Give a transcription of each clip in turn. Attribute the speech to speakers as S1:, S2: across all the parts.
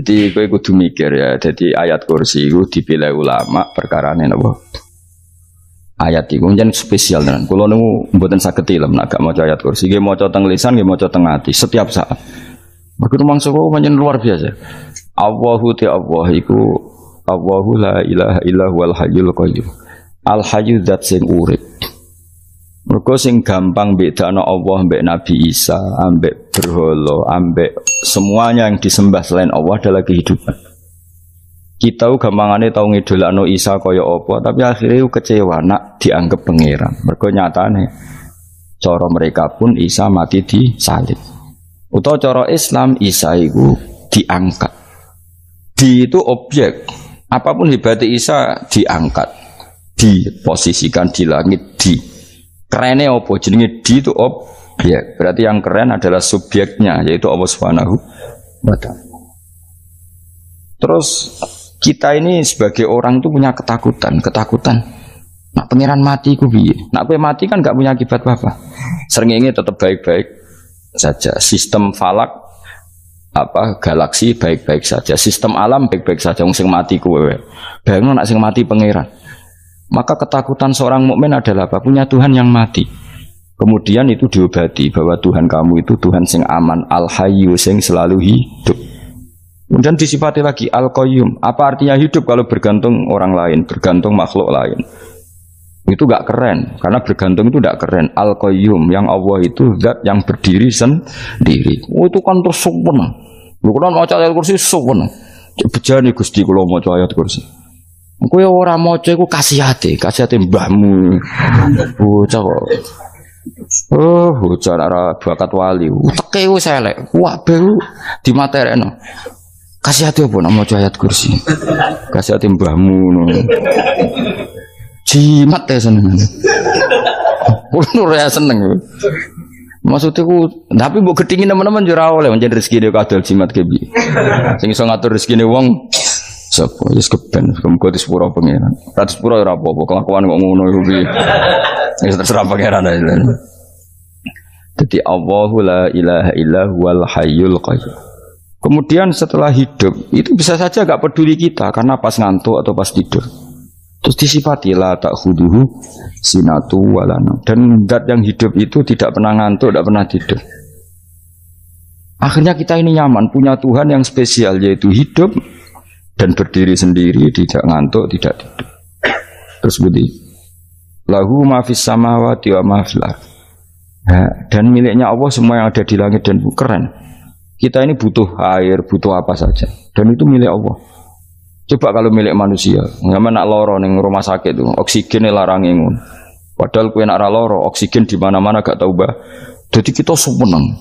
S1: Jadi kowe kudu mikir ya. Jadi ayat kursi itu dipilih ulama perkarane napa? Ayat iku njen spesial tenan. Kula niku mboten saged ilmu nek gak maca ayat kursi. Nggih maca teng lisan, nggih maca teng ati setiap saat. Mergo mangsa kok pancen luar biasa. Allahu Allah iku Allahu la ilaha illa huwal hayyul qayyum. Al hayyu zat sing urip. Mergo sing gampang bedakno Allah mbek Nabi Isa, ambek berhala, ambek semuanya yang disembah selain Allah adalah kehidupan. Kita gampangane tau ngidolakno Isa kaya apa, tapi akhirnya kecewa nak dianggap pangeran. Mergo nyatane cara mereka pun Isa mati di salib. Utawa cara Islam Isa iku diangkat. Di itu objek. Apapun hebatnya Isa diangkat, diposisikan di langit di. Kerennya apa? Jenenge di itu objek. Berarti yang keren adalah subjeknya, yaitu Allah Subhanahu wa ta'ala. Terus kita ini sebagai orang itu punya ketakutan. Nak pangeran mati ku piye? Nak kowe mati kan gak punya akibat apa-apa. Srengenge tetap baik-baik saja. Sistem falak galaksi baik-baik saja. Sistem alam baik-baik saja. Wong sing mati kowe. Bayangno nak sing mati pangeran. Maka ketakutan seorang mukmin adalah apa? Punya Tuhan yang mati. Kemudian itu diobati bahwa Tuhan kamu itu Tuhan sing aman, al-hayyu sing selalu hidup. Kemudian disifati lagi al-qayyum. Apa artinya hidup kalau bergantung orang lain, bergantung makhluk lain? Itu gak keren, karena bergantung itu gak keren. Al-qayyum, yang Allah itu zat yang berdiri sendiri. Oh itu kan terus sempurna. Lu kan mau ayat kursi sempurna. Bejane Gusti kula maca ayat kursi. Kowe ora maca iku kasihate mbahmu. Bocah kok. Oh, bocah ora bakat wali. Uteke wis elek. Kabeh dimaterekno. Kasihate apa nek maca ayat kursi? Kasihate mbahmu ngono. Jimat ya seneng. Kulo ora seneng. Maksudnya tapi mbok gedhingi teman-teman yo ora oleh menjadi rezekine kadal jimat ke piye. Sing iso ngatur rezekine wong sapa wis keben muga disepuro pangeran. Ra disepuro ora apa-apa, kelakuan kok ngono iku piye. Wis terserah pangeran ae. Jadi Allahu la ilaha illa huwal hayyul qayyum. Kemudian setelah hidup itu bisa saja gak peduli kita karena pas ngantuk atau pas tidur. Terus disifati la ta'khuduhu sinatu walana. Dan zat yang hidup itu tidak pernah ngantuk, tidak pernah tidur. Akhirnya kita ini nyaman punya Tuhan yang spesial yaitu hidup dan berdiri sendiri, tidak ngantuk, tidak tidur. Terus begini, lahu ma fis samawati wa ma fil ardh. Dan miliknya Allah semua yang ada di langit dan bumi. Keren. Kita ini butuh air, butuh apa saja, dan itu milik Allah. Coba kalau milik manusia, nggak nak loro neng rumah sakit tuh, oksigennya larang ingun. Padahal kue nak loro, oksigen di mana-mana gak tahu bah. Jadi kita seneng.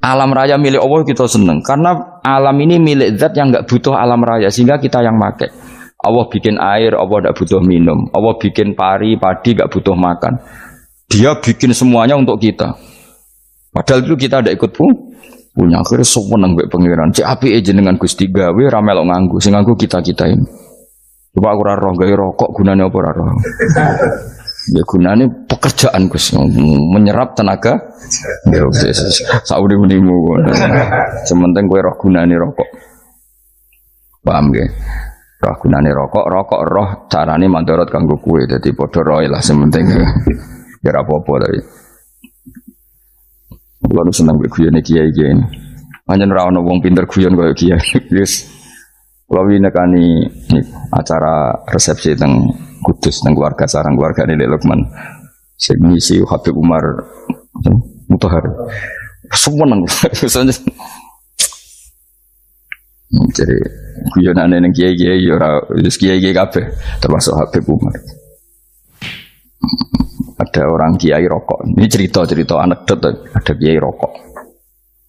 S1: Alam raya milik Allah kita seneng karena alam ini milik zat yang enggak butuh alam raya sehingga kita yang pakai. Allah bikin air, Allah enggak butuh minum. Allah bikin padi enggak butuh makan. Dia bikin semuanya untuk kita. Padahal itu kita enggak ikut punya. Akhirnya seneng mbek pangeran. Cek apike jenengan Gusti gawe ra melok nganggo. Sing nganggo kita-kita ini. Coba aku ora roh gawe rokok gunane apa ora roh. Ya gunane pekerjaan Gus, menyerap tenaga. Ya wis sauri-urimu. Sementing kowe roh gunane rokok. Paham nggih? Roh gunane rokok roh carane mandorot kanggo kowe. Dadi padha roe lah sementing. Ya ora apa-apa tapi. Kulo seneng guyone kiai-kiai ini. Pancen ora ana wong pinter guyon kaya kiai. Wis kulo winekani acara resepsi teng Kudus nang keluarga sarang keluarga Nilai Lukman sing ngisi Habib Umar Mutahar semua nang jadi guyonane nang kiai-kiai ora wis kiai-kiai kabeh termasuk Habib Umar. Ada orang kiai rokok. Ini cerita anekdot ada kiai rokok.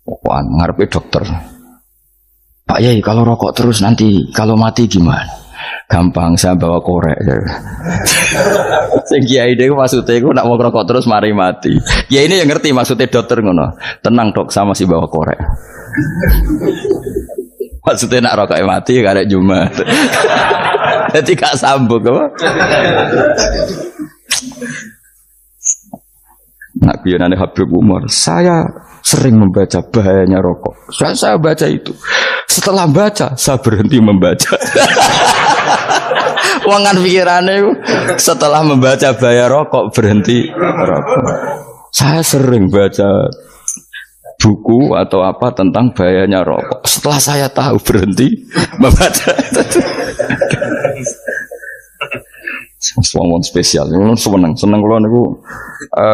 S1: Rokokan ngarepe dokter. Pak Yai kalau rokok terus nanti kalau mati gimana? Gampang saya bawa korek. Sing kiai dhewe maksudnya iku nak mau rokok terus mari mati. Kiai ini yang ngerti maksudnya dokter ngono. Tenang dok, sama si bawa korek. Maksudnya nak rokok mati gak ada Jumat. Jadi gak sambung apa? Nak guyonane Habib Umar, saya sering membaca bahayanya rokok. Saya baca itu. Setelah baca, saya berhenti membaca. Wangan pikirannya setelah membaca bahaya rokok berhenti rokok. Saya sering baca buku atau apa tentang bahayanya rokok. Setelah saya tahu berhenti membaca. Wong spesial, seneng kalau niku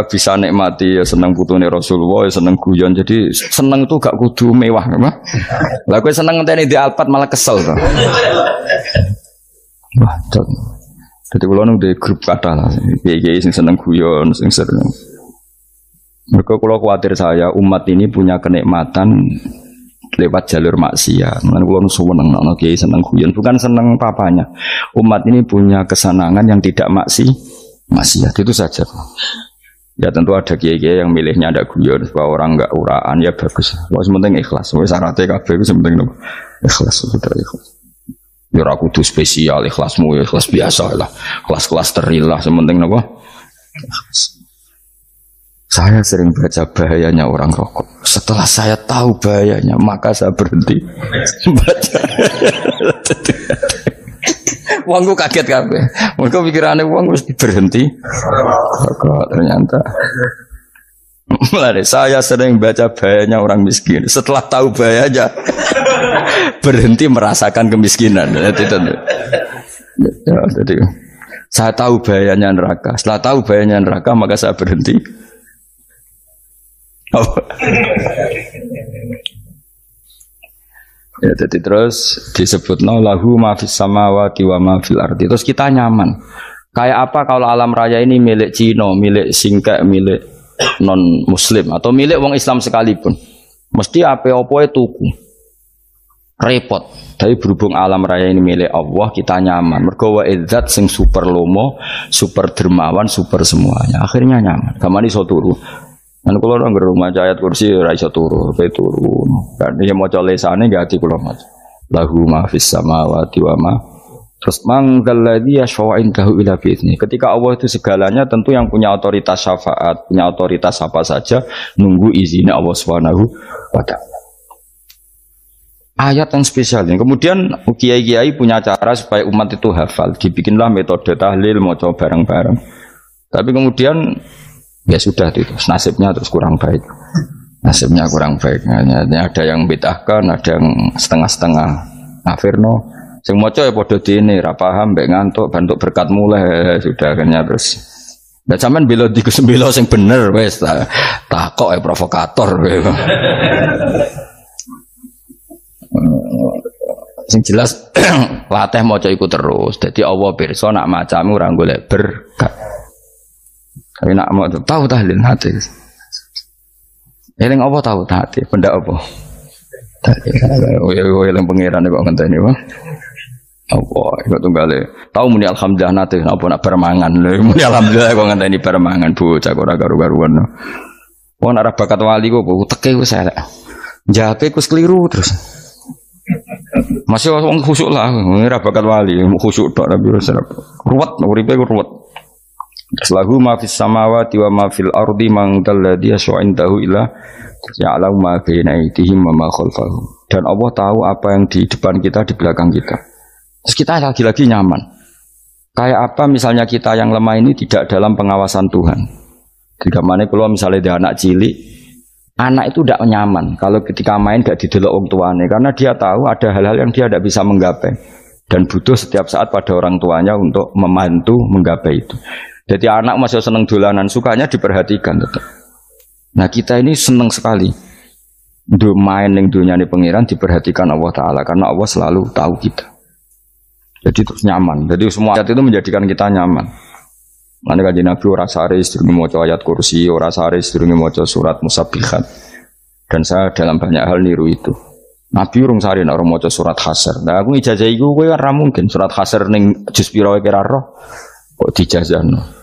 S1: bisa nikmati, seneng putune Rasulullah, seneng guyon. Jadi seneng itu gak kudu mewah, memang. Lah kowe seneng ngenteni di Alphard malah kesel to. Wah, jadi kalau di grup kata lah, kiai sing seneng guyon, sing sering. Mereka kalau khawatir saya umat ini punya kenikmatan lewat jalur maksiat. Mengenai kalau seneng, nak kiai seneng guyon, bukan seneng papanya. Umat ini punya kesenangan yang tidak maksiat itu saja. Ya tentu ada kiai-kiai yang milihnya ada guyon supaya orang enggak uraan, ya bagus. Wah sementing ikhlas. Wah syaratnya kabeh itu sementing ikhlas, sudah ikhlas. Ya ora kudu spesial ikhlasmu, ya ikhlas biasa lah. Kelas-kelas steril lah sementing napa? Ikhlas. Saya sering baca bahayanya orang rokok. Setelah saya tahu bahayanya, maka saya berhenti baca. Wongku kaget kabeh. Mereka pikirannya wong mesti berhenti rokok ternyata. Mulai saya sering baca bahayanya orang miskin. Setelah tahu bahayanya, berhenti merasakan kemiskinan. Jadi saya tahu bahayanya neraka. Setelah tahu bahayanya neraka, maka saya berhenti. Ya, jadi terus disebut lahu ma fis samawati wa ma fil ardi. Terus kita nyaman. Kayak apa kalau alam raya ini milik Cina, milik Singkek, milik non Muslim atau milik wong Islam sekalipun. Mesti apa-apa tuku. Repot. Tapi berhubung alam raya ini milik Allah, kita nyaman. Mergo wa izzat sing super lomo, super dermawan, super semuanya. Akhirnya nyaman. Kamane iso turu. Kan kula nang rumah ayat kursi ora iso turu, pe turu. Kan ya maca lesane nggih ati kula maca. Lahu ma fis samawati wa ma. Terus manggal ladzi yashfa'u indahu ila bi'izni. Ketika Allah itu segalanya, tentu yang punya otoritas syafaat, punya otoritas apa saja nunggu izinnya Allah Subhanahu wa ta'ala. Ayat yang spesial ini. Kemudian kiai-kiai punya cara supaya umat itu hafal. Dibikinlah metode tahlil maca bareng-bareng. Tapi kemudian ya sudah itu nasibnya terus kurang baik. Nasibnya kurang baik. Hanya ada yang bid'ahkan, ada yang setengah-setengah nafirno. Sing maca ya padha dene ra paham mbek ngantuk bantuk berkat mulai sudah akhirnya terus. Lah sampean bela di sembelo sing bener wis takok provokator. Sing jelas latih maca iku terus. Dadi Allah pirsa nak macamu ora golek berkat. Tapi nak mau tahu tahlil hati. Eling apa tahu hati? Benda apa? Oh yang pangeran kok ngenteni wae. Apa iku tunggale. Tahu muni alhamdulillah nate apa nak permangan. Muni alhamdulillah kok ngenteni permangan bocah ora karu-karuan. Wong nek bakat wali kok teke wis elek. Jape ku keliru terus. Masih wong khusuk lah, ora bakat wali, khusuk tok tapi ruwet, uripe ku ruwet. Lahu ma fis samawati wa ma fil ardi man dalladhi yash'indahu illa ya'lamu ma baina aydihim wa ma khalfahum. Dan Allah tahu apa yang di depan kita, di belakang kita. Terus kita lagi-lagi nyaman. Kayak apa misalnya kita yang lemah ini tidak dalam pengawasan Tuhan. Jika mana kalau misalnya dia anak cilik, anak itu tidak nyaman kalau ketika main gak didelok orang tuanya, karena dia tahu ada hal-hal yang dia tidak bisa menggapai dan butuh setiap saat pada orang tuanya untuk membantu menggapai itu. Jadi anak masih seneng dolanan, sukanya diperhatikan tetap. Nah kita ini seneng sekali untuk main yang dunia ini pengiran diperhatikan Allah Ta'ala, karena Allah selalu tahu kita. Jadi terus nyaman. Jadi semua ayat itu menjadikan kita nyaman. Mana kaji Nabi ora sare sedurunge maca ayat kursi, ora sare sedurunge maca surat Musabbihat. Dan saya dalam banyak hal niru itu. Nabi urung sare nek ora maca surat Hasyr. Nah aku ijazah iku kowe ora mungkin surat Hasyr ning juz pira wae kira roh kok dijazahno.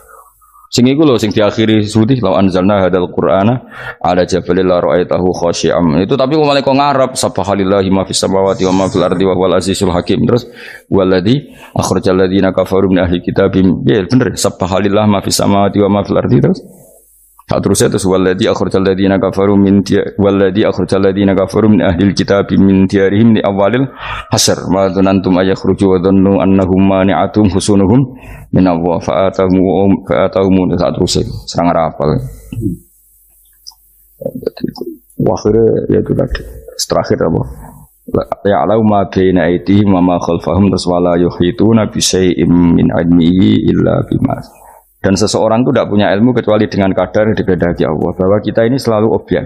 S1: Sing iku lho sing diakhiri sudi law anzalna hadzal qur'ana ala jabalil la ra'aitahu khashi'am. Itu tapi malah kok ngarep subhanallahi ma fis samawati wa ma fil ardi wa huwal azizul hakim. Terus waladzi akhrajal ladzina kafaru min ahli kitabim. Ya bener subhanallahi ma fis samawati wa ma fil ardi terus. Tak terusnya terus walladzi akhrajal ladzina kafaru min ahlil kitab min diyarihim li awalil hasr ma dzanantum ayakhruju wa dhannu annahum mani'atum husunuhum min Allah fa'atahum tak terusnya serang rapal. Akhirnya ya itu tadi terakhir apa? Ya'lamu ma baina aydihim wa ma khalfahum wala yuhituna bi syai'in min 'ilmihi illa bima. Dan seseorang itu tidak punya ilmu kecuali dengan kadar yang dikehendaki Allah. Bahwa kita ini selalu objek.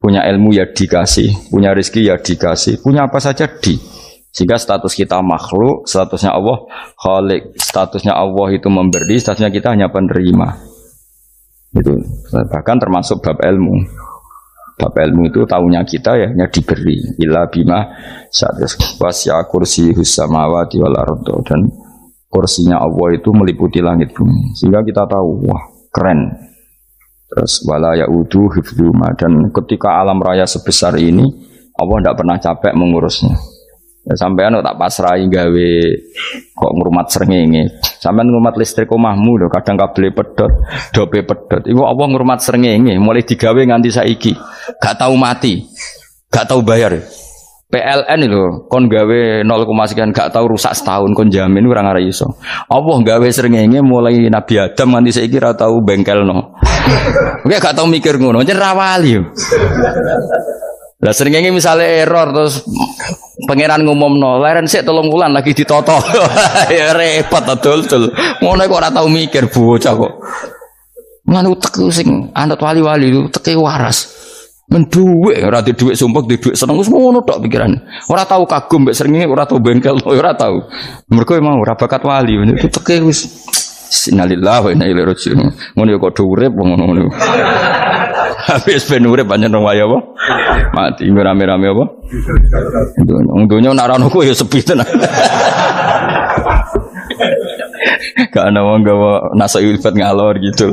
S1: Punya ilmu ya dikasih, punya rezeki ya dikasih, punya apa saja di. Sehingga status kita makhluk, statusnya Allah khalik, statusnya Allah itu memberi, statusnya kita hanya penerima. Itu bahkan termasuk bab ilmu. Bab ilmu itu tahunya kita ya hanya diberi. Illa bima wasya kursiyus samawati wal ardh, dan kursinya Allah itu meliputi langit bumi, sehingga kita tahu, wah keren. Terus wala ya'udu hifdzuma, dan ketika alam raya sebesar ini Allah tidak pernah capek mengurusnya. Ya, sampean tak pasrahi gawe kok ngrumat srengenge. Sampean ngrumat listrik omahmu lho, kadang kabel pedhot, dope pedhot. Iku Allah ngrumat srengenge mulai digawe nganti saiki. Gak tahu mati, gak tahu bayar. PLN itu kon gawe 0, sekian gak tahu rusak setahun kon jamin ora ngara iso. Allah gawe srengenge mulai Nabi Adam nganti saiki ora tahu bengkelno. Oke gak tahu mikir ngono, jen ra wali yo. Lah srengenge misale error terus pangeran ngumumno, leren sik 3 wulan lagi ditoto. Ya repot dul-dul. Ngono kok ora tahu mikir bocah kok. Ngono utek sing anut wali-wali itu teke waras. Menduwe ora di dhuwit sumpek di dhuwit seneng wis ngono tok pikiran. Ora tahu kagum mbek srengenge, ora tahu bengkel, ora tahu. Mergo emang ora bakat wali, itu teke wis innalillahi wa inna ilaihi raji'un. Ngono ya kok urip ngono. Habis ben urip pancen wong wae apa? Mati rame-rame apa? Untunya nek ora ono ku ya sepi tenan. Gak ada wong gawa nasai ilfat ngalor gitu.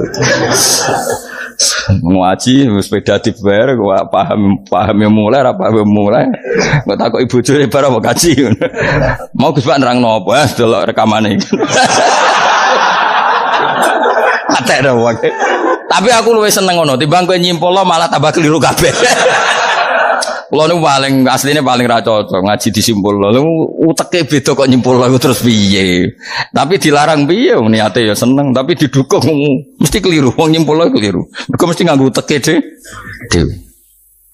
S1: Ngaji sepeda dibayar gua paham yang mulai apa yang mulai gua takut ibu juri barang mau kaji mau Gus Pak nerangno apa delok rekamane atek dah wae tapi aku luwih seneng ngono timbang kowe nyimpulno malah tambah keliru kabeh. Kulo niku paling asline paling ra cocok ngaji disimpulno. Uteke beda kok nyimpulno terus piye. Tapi dilarang piye niate ya seneng tapi didukung mesti keliru. Wong nyimpulno keliru. Mergo mesti nganggo uteke dhewe.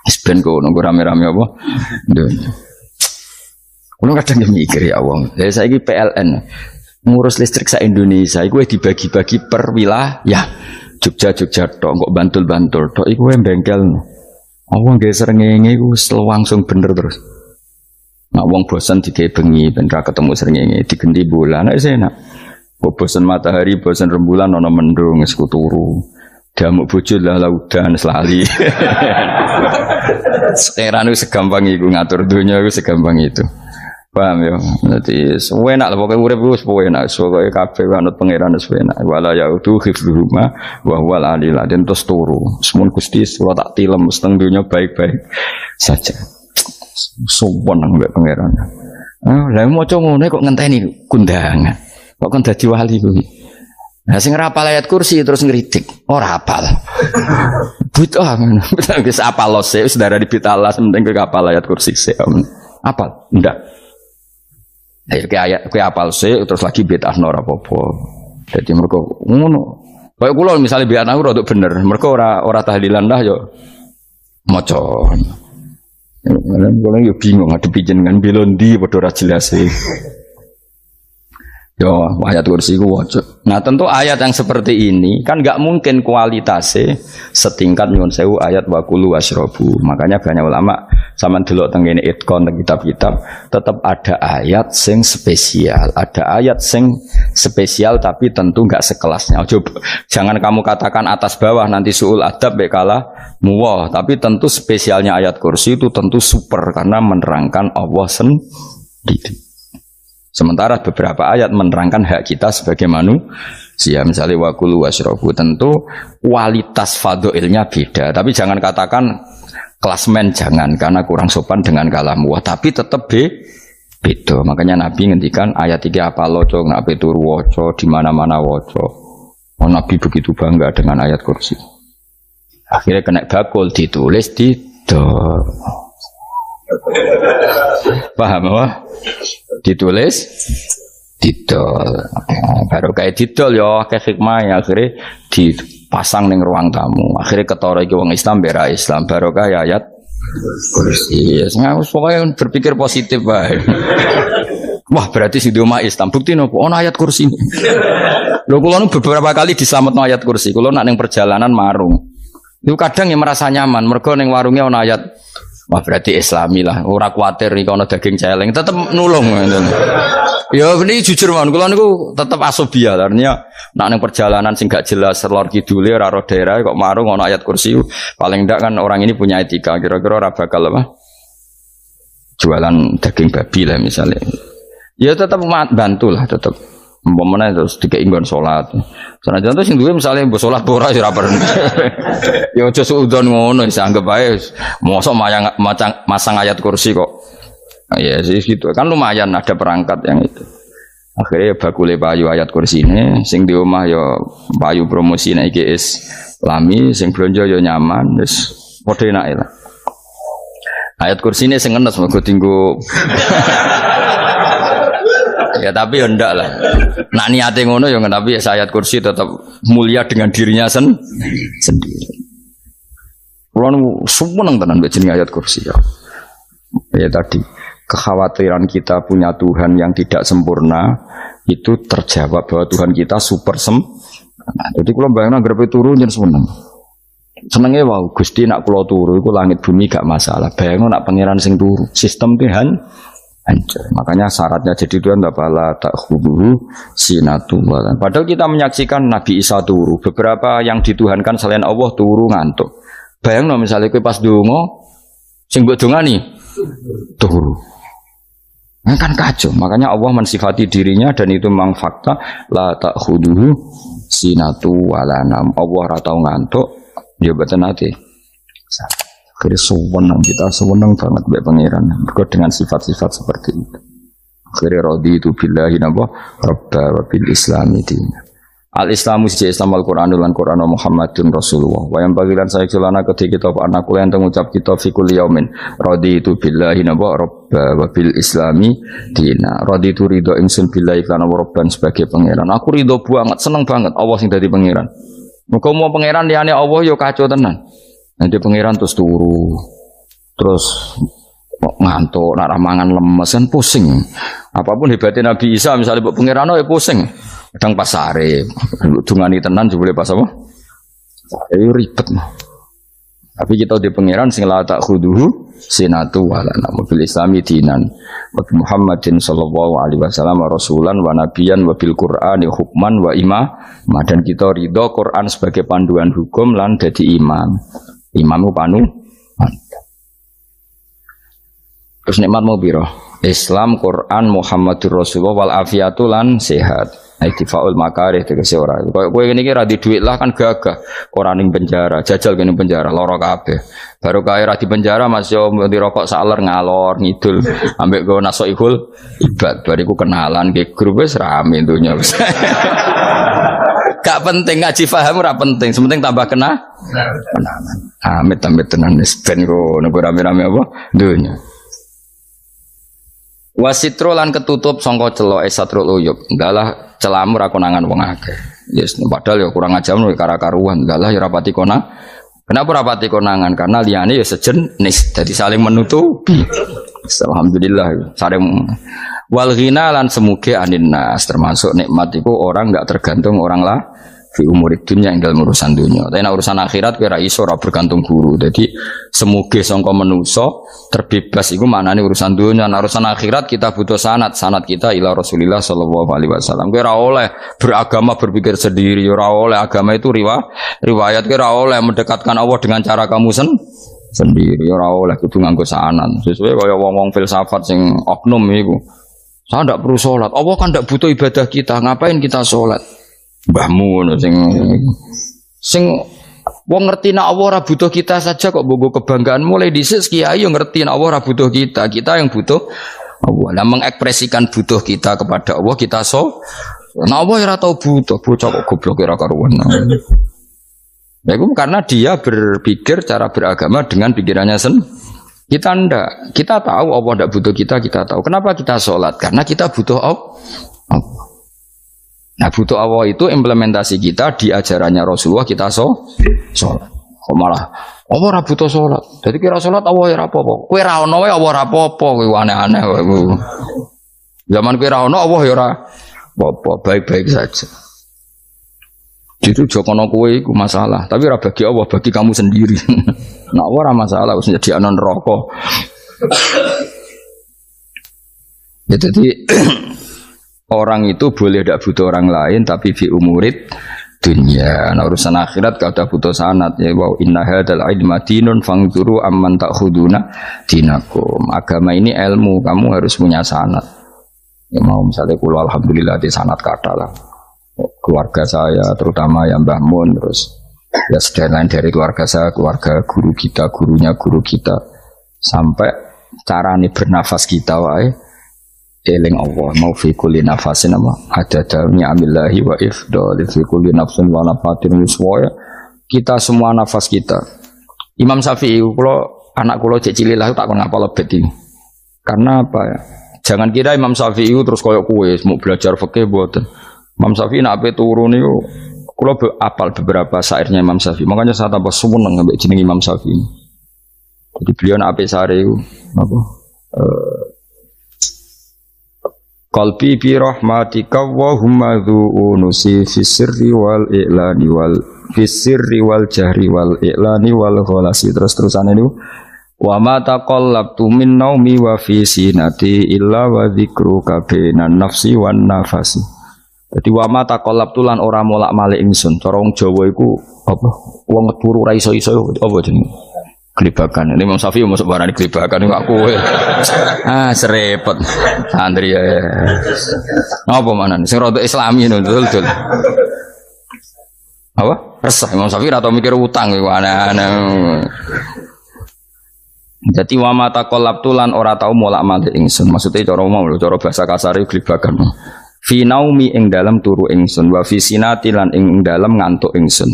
S1: Wis ben kono rame-rame apa. Kulo kadang mikir ya wong. Lah saiki PLN ngurus listrik sa Indonesia iku dibagi-bagi per wilayah. Jogja tok kok Bantul tok iku bengkel. Wong nggih srengenge iku langsung bener terus. Nek wong bosan digawe bengi ben ra ketemu srengenge digenti bulan nek enak. Kok bosan matahari, bosan rembulan ana mendung wis turu. Damuk bojo lah laudan selali. Sekarang itu segampang iku ngatur dunia iku segampang itu. Paham ya? Berarti enak lah pokoknya urip wis enak. Pokoke kabeh anut pangeran wis enak. Wala yaudu hifdzuhuma wa huwal aliyul azim terus turu. Semun Gusti kula tak tilem seteng dunya baik-baik saja. Sopan nang mbek pangeran. Lah maca ngono kok ngenteni kundangan. Kok kon dadi wali kuwi. Nah sing rapal ayat kursi terus ngritik. Ora hafal. Bid'ah ngono. Wis apal lose wis darah di bitalah penting kowe hafal ayat kursi sik. Apal? Ndak. Ayo ke apal sih terus lagi bid'ah ora apa-apa. Jadi mereka ngono. Kayak kula misalnya bid'ah aku rada bener, mereka ora tahlilan lah yo maca. Kula yo bingung ngadepi jenengan belondi padha ora jelas sih. Yo ayat kursi ku waca. Nah tentu ayat yang seperti ini kan nggak mungkin kualitasnya setingkat nyuwun sewu ayat wakulu wasrobu. Makanya banyak ulama sama delok teng ngene itkon teng kitab-kitab tetap ada ayat sing spesial, ada ayat sing spesial tapi tentu nggak sekelasnya. Coba jangan kamu katakan atas bawah nanti suul adab bekala muwah, tapi tentu spesialnya ayat kursi itu tentu super karena menerangkan Allah sendiri. Sementara beberapa ayat menerangkan hak kita sebagai manusia. Misalnya wakulu wasrobu, tentu kualitas fadhilnya beda. Tapi jangan katakan klasmen, jangan karena kurang sopan dengan kalam wah. Tapi tetap beda. Makanya Nabi ngendikan ayat 3 apa loco, ngape turu woco, di mana-mana woco. Oh, Nabi begitu bangga dengan ayat kursi. Akhirnya kena bakul ditulis didol. Paham apa? Ditulis didol. Baru kayak didol ya kayak hikmahnya akhirnya dipasang ning ruang tamu. Akhirnya ketara iki wong Islam bera Islam baru kayak ayat kursi. Yes, pokoknya berpikir positif bae. Wah berarti si rumah Islam bukti nopo ono ayat kursi. Lho kula nu beberapa kali diselametno ayat kursi. Kula nak ning perjalanan marung. Itu kadang yang merasa nyaman mergo ning warungnya ono ayat. Wah berarti Islami lah. Ora kuwatir iki ono daging celeng, tetep nulung ngoten. Ya ini jujur mawon kula niku tetep asobia. Artinya nak ning perjalanan sing gak jelas lor kidule ora ro daerah kok marung ono ayat kursi. Paling ndak kan orang ini punya etika. Kira-kira ora bakal apa? Jualan daging babi lah misalnya. Ya tetap bantu lah tetap. Umpamane terus dikek nggon salat. Senajan to sing duwe misale mbok salat ora ya ora perlu. Ya aja suudon ngono wis anggap ae mosok masang ayat kursi kok. Ya sih gitu. Kan lumayan ada perangkat yang itu. Akhirnya bakule payu ayat kursi ini sing di omah ya payu promosi nek iki Islami sing blonjo ya nyaman wis padha enake lah. Ayat kursi ini sing ngenes mergo tinggo. Ya tapi ya ndak lah. Nak niate ngono ya tapi ya ayat kursi tetap mulia dengan dirinya sendiri. Kulo nu seneng tenan mbek jeneng ayat kursi ya. Ya tadi kekhawatiran kita punya Tuhan yang tidak sempurna itu terjawab bahwa Tuhan kita super sempurna. Jadi kulo bayangno grepe turu yen seneng. Senenge wae Gusti nak kula turu iku langit bumi gak masalah. Bayangno nak pangeran sing turu, sistem Tuhan hancur. Makanya syaratnya jadi Tuhan bala tak khuduhu sinatu. Padahal kita menyaksikan Nabi Isa turu. Beberapa yang dituhankan selain Allah turu ngantuk. Bayangno misalnya kowe pas donga sing mbok dongani turu. Nah, kan kacau. Makanya Allah mensifati dirinya dan itu memang fakta la tak khuduhu sinatu walanam. Allah ora tau ngantuk. Dia betul nanti. Akhirnya sewenang kita sewenang banget mbek pangeran. Mergo dengan sifat-sifat seperti itu. Akhirnya raditu billahi napa rabba wa bil islami dina. Al-Islamu siji Islam Al-Qur'anul lan Qur'an Muhammadun Rasulullah. Wa yang bagilan saya celana ketika kita anak kula yang ngucap kita fi kulli yaumin raditu billahi napa rabba wa bil islami dina. Raditu ridho ingsun billahi lan rabban sebagai pangeran. Aku ridho banget, seneng banget Allah sing dadi pangeran. Muga mau pangeran liyane Allah yo kacau tenan. Nanti pangeran terus turu, terus ngantuk, nak ramangan lemes kan pusing. Apapun hebatnya Nabi Isa misalnya buat pangeran ya pusing. Kadang pasare, dungani tenan juga boleh pas apa? Itu ribet mah. Tapi kita di pangeran sing la tak khuduhu sinatu wala nabil islami dinan. Wa Muhammadin sallallahu alaihi wasallam rasulan wa nabiyan wa bil Qur'ani hukman wa imam. Dan kita ridho Quran sebagai panduan hukum lan dadi imam. Imamu panu. Terus nikmat mau biro? Islam, Quran, Muhammadur Rasulullah wal afiatu lan sehat. Iktifaul makarih tegese ora. Kowe ngene iki ra di dhuwit lah kan gagah. Ora ning penjara, jajal kene penjara lara kabeh. Baru kae ra di penjara Mas yo dirokok saler ngalor ngidul ambek go nasoihul ibad. Bariku kenalan ke grup wis rame donya wis. Gak penting ngaji paham ora penting, sementing tambah kenalan. Amit-amit tenan wis ben go nego rame-rame apa donya. Wasitro lan ketutup sangka celok esatrul uyub. Enggaklah celamur aku nangan wong akeh. Yes, padahal ya kurang ajar lho kara-karuan. Enggaklah ya rapati konang. Kenapa rapati konangan? Karena liyane ya sejenis, jadi saling menutupi. Alhamdulillah saling wal ghina lan semuge anin nas termasuk nikmat itu orang enggak tergantung orang lah fi umurid dunya ing dalam urusan dunia. Tapi nek urusan akhirat kowe ra iso ora bergantung guru. Jadi semuge sangka manusa terbebas iku maknane urusan dunia. Nek urusan akhirat kita butuh sanad kita ila Rasulillah sallallahu alaihi wasallam. Kowe ora oleh beragama berpikir sendiri, ora oleh agama itu riwayat kowe ora oleh mendekatkan Allah dengan cara kamu sendiri, ora oleh kudu nganggo sanad. Sesuai kaya wong-wong filsafat sing oknum iku. Saya ndak perlu salat. Allah kan ndak butuh ibadah kita. Ngapain kita salat? Mbahmu sing wong ngerti nek Allah ora butuh kita saja kok bogo kebanggaan mulai dhisik kiai yo ngerti nek Allah ora butuh kita yang butuh Allah. Lah mengekspresikan butuh kita kepada Allah kita nek Allah ora tau butuh bocah kok goblok ora karuan. Ya, itu karena dia berpikir cara beragama dengan pikirannya sendiri. Kita ndak. Kita tahu Allah ndak butuh kita tahu. Kenapa kita sholat? Karena kita butuh Allah. Nah, butuh Allah itu implementasi kita di ajarannya Rasulullah kita sholat. Kok malah Allah ora butuh sholat. Jadi kira sholat Allah ya ora apa-apa. Kowe ra ono wae Allah ora apa-apa, kowe aneh-aneh wae. Zaman kowe ra ono Allah ya ora apa-apa, baik-baik saja. Itu jokono kowe iku masalah, tapi ora bagi Allah, bagi kamu sendiri. Nah, ora masalah wis jadi anon neraka. Ya, jadi orang itu boleh tidak butuh orang lain, tapi fi umurid dunia. Nah, urusan akhirat kada butuh sanad ya. Wa inna hadzal ilma dinun fangzuru amman ta'khuduna dinakum. Agama ini ilmu, kamu harus punya sanad. Ya mau misalnya kula alhamdulillah di sanad kata lah. Keluarga saya terutama yang Mbah Mun, terus ya lain dari keluarga saya, keluarga guru kita, gurunya guru kita, sampai cara ini bernafas kita wae eling Allah mau fi kulli nafasin ada dalamnya amillahi wa ifdal fi kulli nafsin wa nafatin wiswaya. Kita semua nafas kita. Imam Syafi'i kalau anak kula cek cilik lah tak kon ngapal lebet ini. Karena apa ya? Jangan kira Imam Syafi'i terus koyo kowe mau belajar fikih mboten. Imam Syafi'i nak ape turu niku kula apal beberapa syairnya Imam Syafi'i. Makanya saya tambah seneng ambek jeneng Imam Syafi'i. Jadi beliau nak ape sare apa? Qalbi bi rahmatika wa humma dzu'unusi fis sirri wal i'lani wal fis sirri wal jahri wal i'lani wal khalasi. Terus-terusan ini wa ma taqallabtu min naumi wa fi sinati illa wa dzikruka bainan nafsi wan nafasi. Jadi wa ma taqallabtu lan ora molak-malik ingsun. Cara wong Jawa iku apa? Wong turu ra iso-iso apa jenenge? Gelibakan. Ini Imam Syafi'i masuk barang gelibakan ini aku. Serepet. Santri ya. Apa mana nih? Sing rada Islami itu betul. Apa? Resah Imam Syafi'i atau mikir utang iku aneh-aneh. Jadi wa ma taqallabtu lan ora tau molak-malik ingsun. Maksudnya cara mau cara bahasa kasar iku gelibakan. Fi naumi ing dalam turu ingsun wa fi sinati lan ing dalam ngantuk ingsun.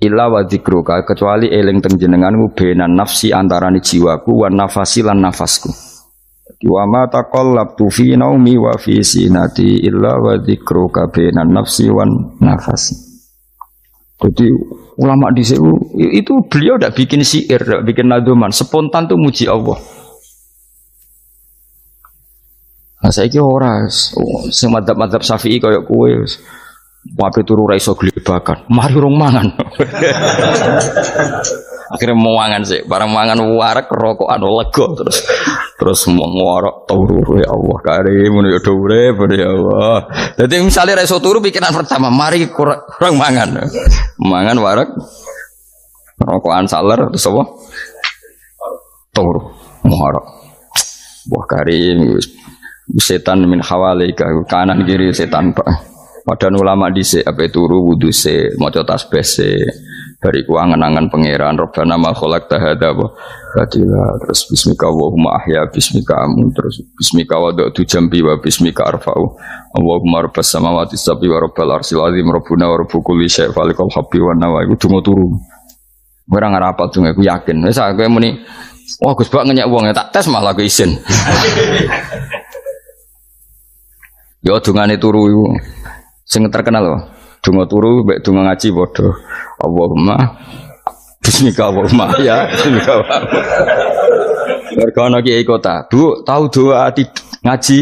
S1: Illa wa dzikruka kecuali eling teng jenenganmu benan nafsi antarane jiwaku wan nafasi lan nafasku. Wa ma taqallabtu fi naumi wa fi sinati illa wa dzikruka benan nafsi wan nafasi. Jadi ulama di itu beliau tidak bikin syair, tidak bikin nadzuman, spontan tuh muji Allah. Nah saya kira orang, semadzab Syafi'i kayak kue, wape turu raiso gelibakan, mari rong mangan. Akhirnya mau mangan sih, barang mangan warak rokokan lego terus mau ngorok turu ya Allah karim ya dure ya Allah. Jadi misalnya raiso turu pikiran pertama, mari kurang mangan warak rokokan saler terus apa? Turu ngorok. Wah karim. Setan min hawalika kanan kiri setan pak. Padahal ulama dhisik ape turu wudu se maca tasbih se bariku angen-angen pangeran Rabbana ma khalaqta hadza wa batila terus bismika Allahumma ahya bismika amun terus bismika wada'tu jambi wa bismika arfa'u Allahumma rabbas samawati sab'i wa rabbal arsyil azim rabbuna wa rabbu kulli syai' falikal habbi wa nawa iku donga turu. Ora ngarapal donga iku yakin. Wis aku muni wah Gus Bak ngenyek wong tak tes malah aku isin. Ya dungane turu iku sing terkenal lho. Donga turu mek donga ngaji padha. Allahumma bismika Allahumma ya bismika. Mergono kiai kota. Bu, tahu doa ngaji?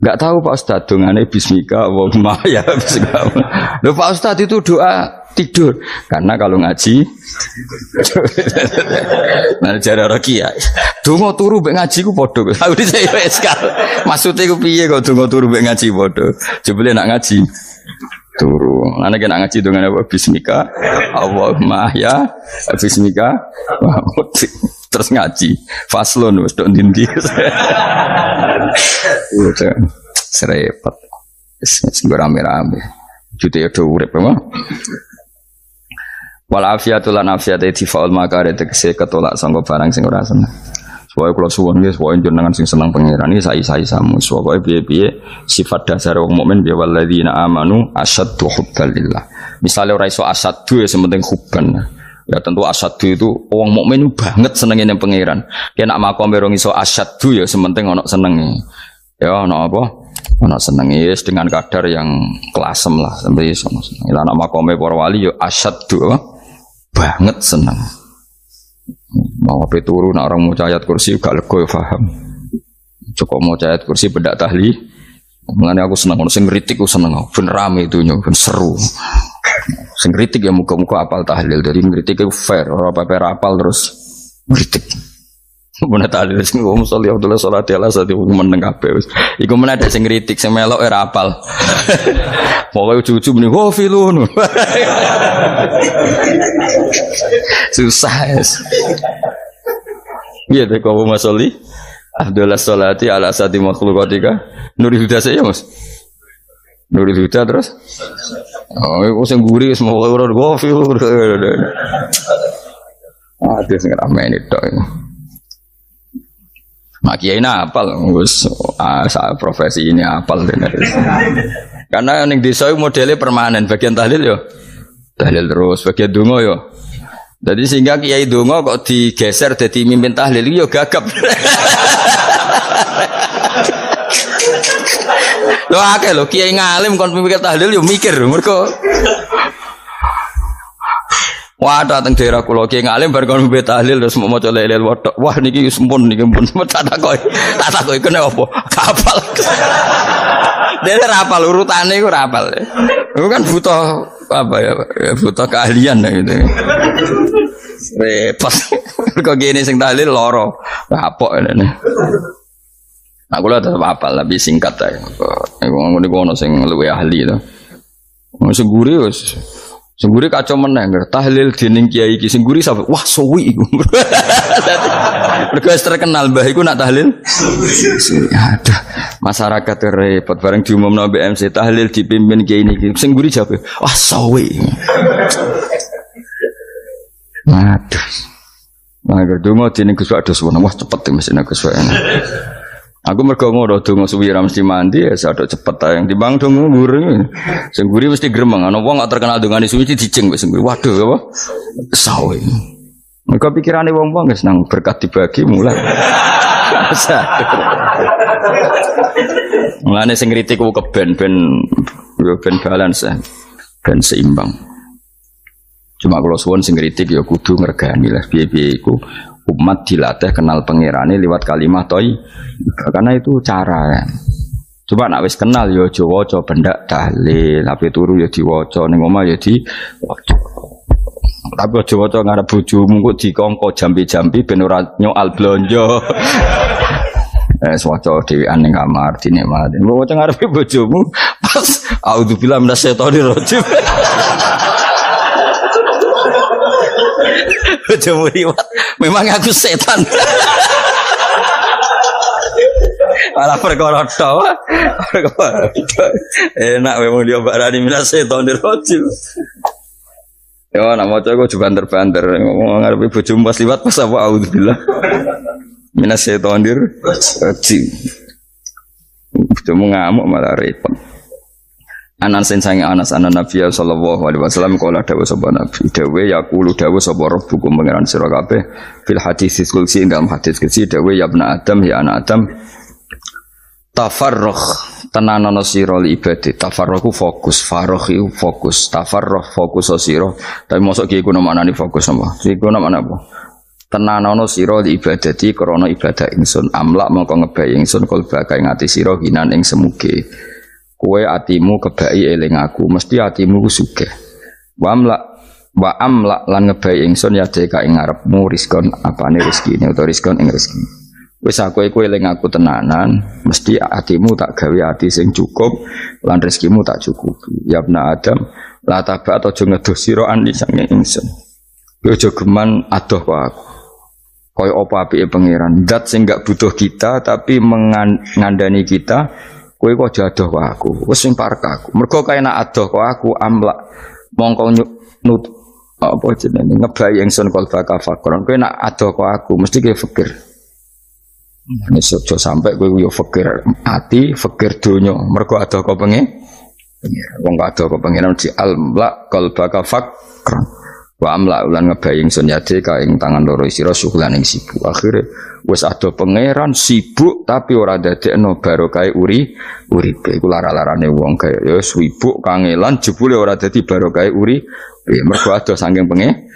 S1: Enggak tahu Pak Ustaz dongane bismika Allahumma ya bismika. Lho Pak Ustaz itu doa tidur karena kalau ngaji nah cara rakyat donga turu mek ngaji ku padha aku dhisik wis maksude ku piye kok donga turu mek ngaji padha jebule nak ngaji turu ana nek ngaji dongane apa bismika Allahumma ya bismika terus ngaji faslon wis tok ndi serepet wis rame-rame jute yo urip apa wal afiatul lan afiate difaul makare tegese ketolak sanggo barang sing ora seneng. Pokoke kula suwun nggih pokoke jenengan sing seneng pangeran iki sai-saisamu. Pokoke piye-piye sifat dasar wong mukmin ya walladzina amanu asyaddu hubban lillah. Misale ora iso asyaddu ya sementing hubban. Ya tentu asyaddu itu wong mukmin banget senenge ning pangeran. Yen nak makome rong iso asyaddu ya sementing ana senenge. Ya ana apa? Ana senenge wis dengan kadar yang kelasem lah sampai iso. Lah nak makome para wali ya asyaddu banget seneng. Mau apa turu nak orang mau ayat kursi gak lego ya paham. Cukup mau ayat kursi bedak tahlil. Mulane aku seneng ono sing ngritik aku seneng. Ben rame itu ben seru. Sing ngritik ya muga-muga apal tahlil. Jadi ngritik itu fair, ora apa-apa apal terus ngritik. Mun tahlil sing ngomong sholli Abdullah sholati ala sati meneng kabeh wis. Iku men ada sing ngritik sing melok ora apal. Pokoke ujug-ujug muni wo filun. Susah es. Iya deh kau masoli. Abdullah sholati ala sati makhlukatika. Nurul Huda saya mas. Nurul Huda terus. Oh, aku sing guri semua orang gofil. Aduh sing ramai ini tok. Mak kiai ini apal, profesi ini apal. Karena yang desa modelnya permanen, bagian tahlil yo, tahlil terus, bagian dungo yo. Jadi sehingga kiai dungo kok digeser jadi mimpin tahlil yo gagap. Lo akeh lo kiai ngalim kon mimpin tahlil yo mikir mereka. Wah, datang daerah kula ki ngalim bar kon mbet tahlil terus mau maca lelel wedok. Wah niki sempun niki pun tak takoki kene apa? Kapal. Dene ra apal urutane iku ra apal. Iku kan butuh apa ya? Butuh keahlian gitu. Repot. Kok gini sing tahlil loro. Kapok ngene. Nah, kula tetep apal tapi singkat ae. Iku ngono ono sing luwih ahli to. Sing guri wis Sengguri kacau meneng, tahlil dening kiai iki sengguri sampe wah suwi iku. Mergo terkenal mbah iku nak tahlil. Aduh, masyarakat repot bareng diumumno BMC tahlil dipimpin kiai niki. Sengguri jawab, wah suwi. Aduh. Nah, gedungo dening Gus Wados wah cepet mesine Gus Wados. Aku mergo ngono donga suwi ra mesti mandi ya sadok cepet ta yang timbang donga mburi. Sing mburi mesti gremeng ana wong gak terkenal dongane suwi dijeng wis mburi. Waduh apa? Sawe. Mergo pikirane wong-wong wis nang berkat dibagi mulai. Mulane sing kritik ku keben ben balance ben seimbang. Cuma kalau suwon sing kritik ya kudu ngregani lah piye-piye iku. Umat dilatih kenal pangerane lewat kalimat toy, karena itu cara ya. Coba nak wis kenal yo aja waca bendak tahlil, tapi turu yo diwaca ning omah yo diwaca. Tapi aja waca ngarep bojomu kok dikongko jambi-jambi ben ora nyoal blonjo. Waca dhewean ning kamar dinikmati. Waca ngarepe bojomu pas auzubillahi minasyaitonir rajim. Bojomu riwat, memang aku setan. Malah perkara tok. Enak memang dia barani minas setanir rajim. Ya nak maca kok juga banter-banter. Ngomong ngarepe bojomu pas liwat pas apa auzubillah. Minas setanir rajim. Bojomu ngamuk malah repot. Anas sange Anas anan Nabi sallallahu alaihi wasallam kala dawuh sapa Nabi dawuh yaqulu dawuh sapa rabbukum pangeran sira kabeh fil hadis qudsi dalam hadis qudsi dawuh ya ibna adam ya anak adam tafarrugh tenanono sira li ibadah tafarrugh fokus faragh fokus tafarrugh fokus sira tapi mosok ki iku maknane fokus apa iku maknane apa tenanono sira li ibadati krana ibadah ingsun amlak mongko ngebayi ingsun kalba kae ngati sira hinan ing semuge. Kowe atimu kebai eling aku, mesti atimu ku sugih. Wa amla lan ngebai ingsun ya deka ing ngarepmu rizkon apane rezekine utawa rizkon ing rezeki. Wis aku eling aku tenanan, mesti atimu tak gawe ati sing cukup lan rezekimu tak cukupi. Ya ibna Adam, la tabat aja ngedoh sira ani sange ingsun. Kowe aja geman adoh kok aku. Kaya apa apike pangeran, zat sing gak butuh kita tapi mengandani kita. Kowe kok jadoh kok aku, wis sing parek aku. Mergo kae nak adoh kok aku amlak mongko nut apa jenenge ngebayi ingsun kalba kafakron. Kowe nak adoh kok aku mesti kowe fikir. Ini sojo sampai kowe yo fakir ati, fakir donya. Mergo ada kok pengen. Wong ada kok pengen di almla qalbaka fakran. Wa amla ulan ngebaying sunyade ka ing tangan loro sira syukulan ing sibuk. Akhire wis ada pangeran sibuk tapi ora dadekno barokah uripe. Iku lara-larane wong kaya ya sibuk kangelan jebule ora dadi barokah uripe. Mergo ada saking pangeran.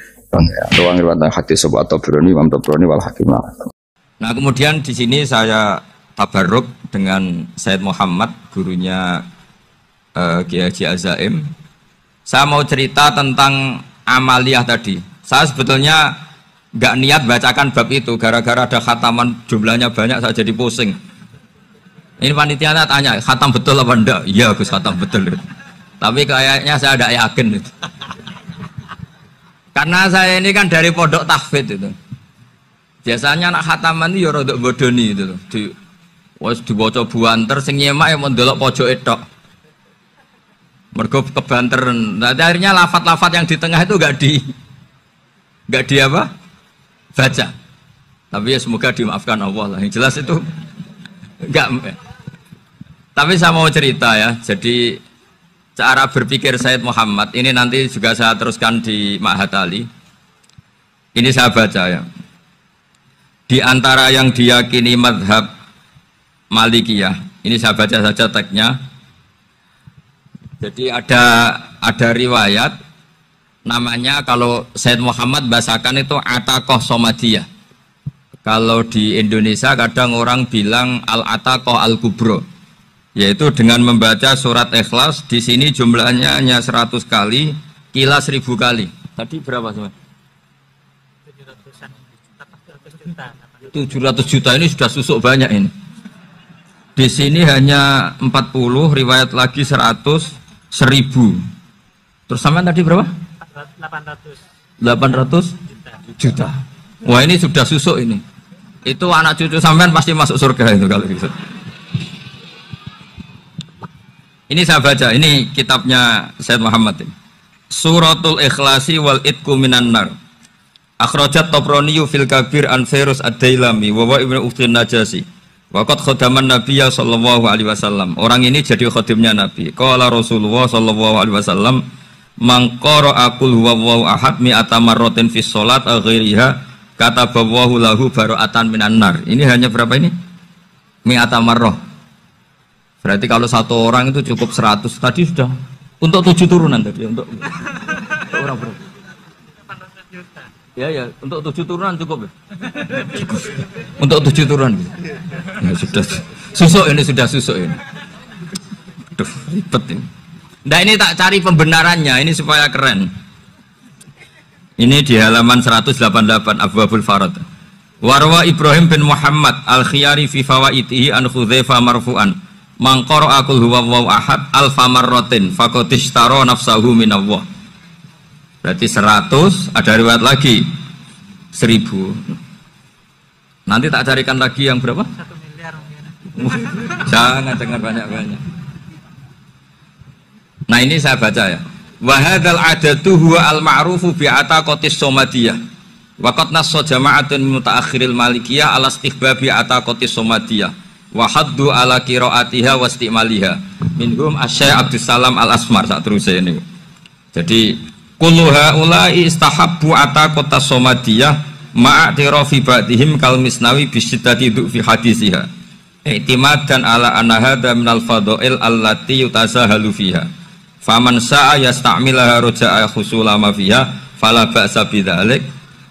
S1: Ruang riwayat hadis sapa Tabrani, Imam Tabrani wal Hakim.
S2: Nah kemudian di sini saya tabarruk dengan Said Muhammad, gurunya Kiai Haji Azaim. Saya mau cerita tentang amaliyah tadi. Saya sebetulnya nggak niat bacakan bab itu, gara-gara ada khataman jumlahnya banyak saya jadi pusing. Ini panitianya tanya, khatam betul apa enggak? Iya Gus, khatam betul. Tapi kayaknya saya tidak yakin itu. Karena saya ini kan dari pondok tahfidz itu. Biasanya anak khataman itu ya rada bodoni itu loh. Dibaca buanter sing nyemak ya mendelok pojok tok. Mergo kebanteran. Nah, akhirnya lafat-lafat yang di tengah itu enggak di apa? Baca. Tapi ya semoga dimaafkan Allah lah. Yang jelas itu enggak. Tapi saya mau cerita ya. Jadi cara berpikir Said Muhammad ini nanti juga saya teruskan di Ma'had Ali. Ini saya baca ya. Di antara yang diyakini madhab Malikiyah, ini saya baca saja teksnya. Jadi ada riwayat namanya, kalau Said Muhammad bahasakan itu Ataqoh Somadiyah. Kalau di Indonesia kadang orang bilang Al-Ataqoh Al-Kubro, yaitu dengan membaca surat Ikhlas. Di sini jumlahnya hanya 100 kali, Kila 1000 kali. Tadi berapa sih? 700 juta ini sudah susuk banyak ini. Di sini hanya 40, riwayat lagi 100, 1000. Terus sampai tadi berapa? 800 juta. Wah ini sudah susuk ini. Itu anak cucu sampean pasti masuk surga itu kalau gitu. Ini saya baca, ini kitabnya Said Muhammad ini. Suratul Ikhlasi wal Itqu minan nar. Akhrajat Tabrani fil Kabir an Fairuz ad-Dailami wa wa ibnu Ukhtin Najasi. Waqad khadaman Nabiyya sallallahu alaihi wasallam. Orang ini jadi khadimnya Nabi. Qala Rasulullah sallallahu alaihi wasallam, "Man qara'a qul huwallahu ahad mi'ata marratin fi shalat ghairiha kataballahu lahu bara'atan minan nar." Ini hanya berapa ini? Mi'ata marrah. Berarti kalau satu orang itu cukup 100. Tadi sudah untuk 7 turunan tadi untuk orang berapa? Ya, untuk 7 turunan cukup ya? Untuk 7 turunan ya, sudah susuk ini, sudah susuk ini. Aduh, ribet ini. Nah ini tak cari pembenarannya, ini supaya keren. Ini di halaman 188 Abwabul Farad. Warwa Ibrahim bin Muhammad al-Khiyari fi fawaitihi an Hudzaifah marfu'an. Man qara'a qul huwallahu ahad alfa marratin faqad ishtara nafsahu minallah. Berarti 100, ada riwayat lagi 1000. Nanti tak carikan lagi yang berapa? 1 miliar. Jangan dengar banyak-banyak. Nah ini saya baca ya. Wa hadzal adatu huwa al-ma'rufu bi ataqatis somadiyah. Wa qad nassa jama'atun mutaakhiril malikiyah ala istihbabi ataqatis somadiyah. Wa haddu ala qiraatiha wa istimaliha. Minhum Asy-Syaikh Abdus Salam Al-Asmar sak teruse ini. Jadi kullu haula'i istahabbu ataqatas somadiyah ma'atirafi ba'dihim kal misnawi bisyiddati fi hadisiha. I'timadan ala anna hadza minal fadha'il allati yutasahalu fiha. Faman sa'a yasta'milaha roja'a khusula ma fiha fala ba'sa bidzalik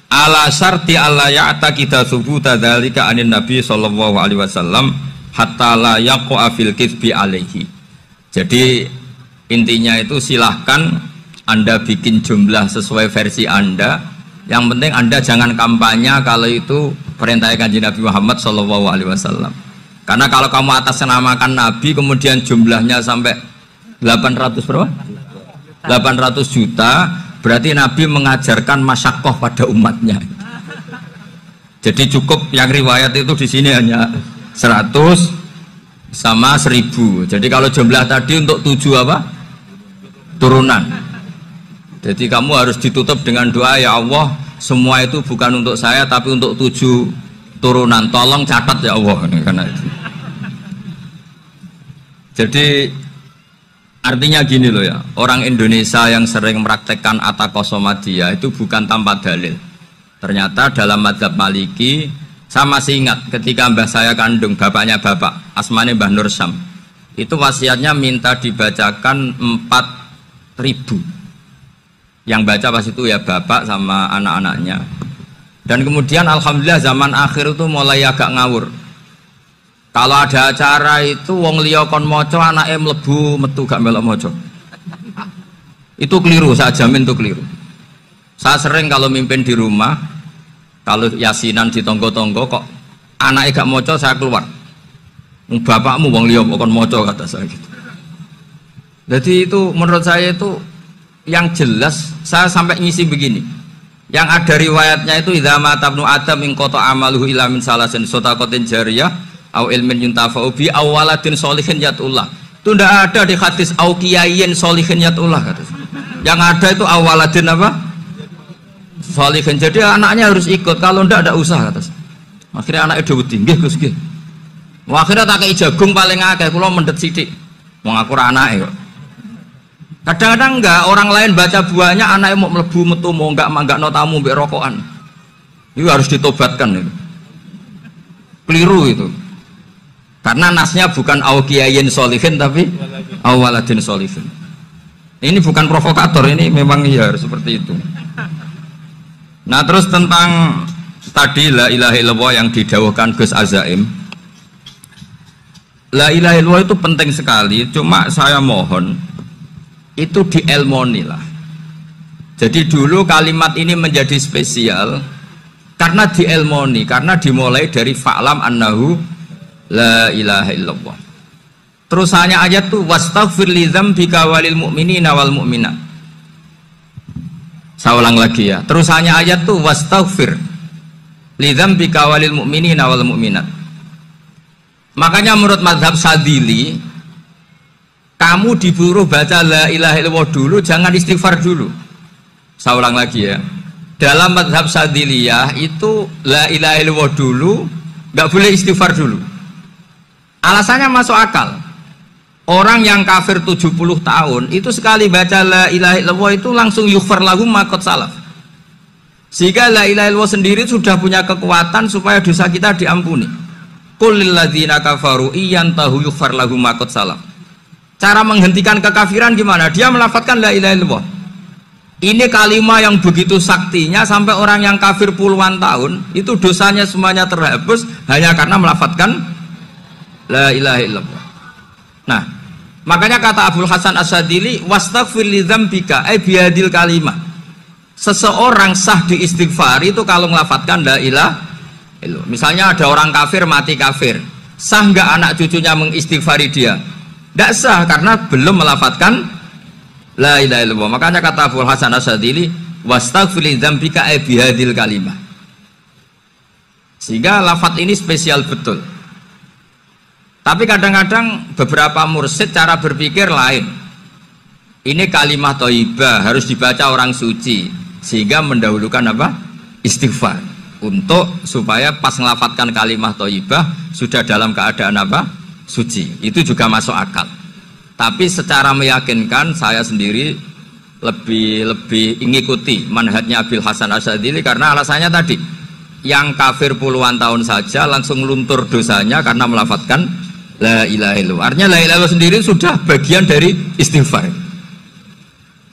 S2: ala syarti alla ya'taqida thubuta dzalika anin nabi sallallahu alaihi wasallam hatta la yaqa fil kitsbi alaihi. Jadi intinya itu silahkan Anda bikin jumlah sesuai versi Anda. Yang penting Anda jangan kampanye kalau itu perintah Kanjeng Nabi Muhammad sallallahu alaihi wasallam. Karena kalau kamu atasnamakan Nabi kemudian jumlahnya sampai 800 berapa? 800 juta, berarti Nabi mengajarkan masyaqqah pada umatnya. Jadi cukup yang riwayat itu di sini hanya 100 sama 1000. Jadi kalau jumlah tadi untuk 7 apa? Turunan. Jadi kamu harus ditutup dengan doa, ya Allah, semua itu bukan untuk saya tapi untuk 7 turunan, tolong catat ya Allah karena itu. Jadi artinya gini loh ya, orang Indonesia yang sering mempraktekkan atakosomadiyah itu bukan tanpa dalil. Ternyata dalam madzhab Maliki, saya masih ingat ketika mbah saya kandung, bapaknya bapak, asmane Mbah Nur Syam, itu wasiatnya minta dibacakan 4.000. Yang baca pas itu ya bapak sama anak-anaknya. Dan kemudian alhamdulillah zaman akhir itu mulai agak ngawur. Kalau ada acara itu wong liya kon maca anake mlebu metu gak melok maca. Itu keliru, saya jamin itu keliru. Saya sering kalau mimpin di rumah, kalau yasinan di tonggo-tonggo kok anake gak maca saya keluar. Bapakmu wong liya kon maca kata saya gitu. Jadi itu menurut saya itu yang jelas saya sampai ngisi begini. Yang ada riwayatnya itu idza mata ibnu adam in qata amaluhu illa min salasin shadaqatin jariyah au ilmin yuntafa'u bi awaladin sholihin yatullah. Itu tidak ada di hadis au kiyayin sholihin yatullah kata. Yang ada itu awaladin apa? Sholihin. Jadi anaknya harus ikut, kalau tidak ada usaha kata. Akhirnya anaknya dawuh nggih Gus nggih. Akhirnya tak kei jagung paling akeh kula mendet sithik. Wong aku ora anake kok. Kadang-kadang enggak, orang lain baca buahnya anaknya mau mlebu metu mau enggak no tamu mbek rokokan. Itu harus ditobatkan itu. Keliru itu. Karena nasnya bukan aukiyayin solihin tapi awaladin solihin. Ini bukan provokator, ini memang ya seperti itu. Nah terus tentang tadi la ilaha illallah yang didawuhkan Gus Azaim. La ilaha illallah itu penting sekali, cuma saya mohon itu dielmoni lah. Jadi dulu kalimat ini menjadi spesial karena dielmoni, karena dimulai dari fa'lam annahu la ilaha illallah. Terusannya ayat tuh wastaghfir li dzambika walil mu'minina wal mu'minat. Saya ulang lagi ya. Terusannya ayat tuh wastaghfir li dzambika walil mu'minina wal mu'minat. Makanya menurut mazhab Sadili, kamu disuruh baca la ilaha illallah dulu, jangan istighfar dulu. Saya ulang lagi ya. Dalam mazhab Sadiliyah itu la ilaha illallah dulu, nggak boleh istighfar dulu. Alasannya masuk akal. Orang yang kafir 70 tahun itu sekali baca la ilaha illallah itu langsung yughfar lahum ma qad salaf. Sehingga la ilaha illallah sendiri sudah punya kekuatan supaya dosa kita diampuni. Qul lil ladzina kafaru iyantahu yughfar lahum ma qad salaf. Cara menghentikan kekafiran gimana? Dia melafadzkan la ilaha illallah. Ini kalimat yang begitu saktinya sampai orang yang kafir puluhan tahun itu dosanya semuanya terhapus hanya karena melafadzkan la ilaha illallah. Nah, makanya kata Abdul Hasan As-Sadili wastaghfir li dzambika ay bihadil kalimah. Seseorang sah diistighfari itu kalau melafadzkan la ilaha illallah. Misalnya ada orang kafir mati kafir, sah enggak anak cucunya mengistighfari dia? Tidak sah karena belum melafadzkan la ilaha illallah. Makanya kata Abdul Hasan As-Sadili wastaghfir li dzambika ay bihadil kalimah. Sehingga lafadz ini spesial betul. Tapi kadang-kadang beberapa mursyid cara berpikir lain. Ini kalimat thayyibah harus dibaca orang suci, sehingga mendahulukan apa? Istighfar. Untuk supaya pas ngelafatkan kalimat thayyibah sudah dalam keadaan apa? Suci. Itu juga masuk akal. Tapi secara meyakinkan saya sendiri lebih mengikuti manhajnya Abil Hasan As-Sadili karena alasannya tadi, yang kafir puluhan tahun saja langsung luntur dosanya karena melafatkan la ilaha illallah. Artinya la ilaha illallah sendiri sudah bagian dari istighfar.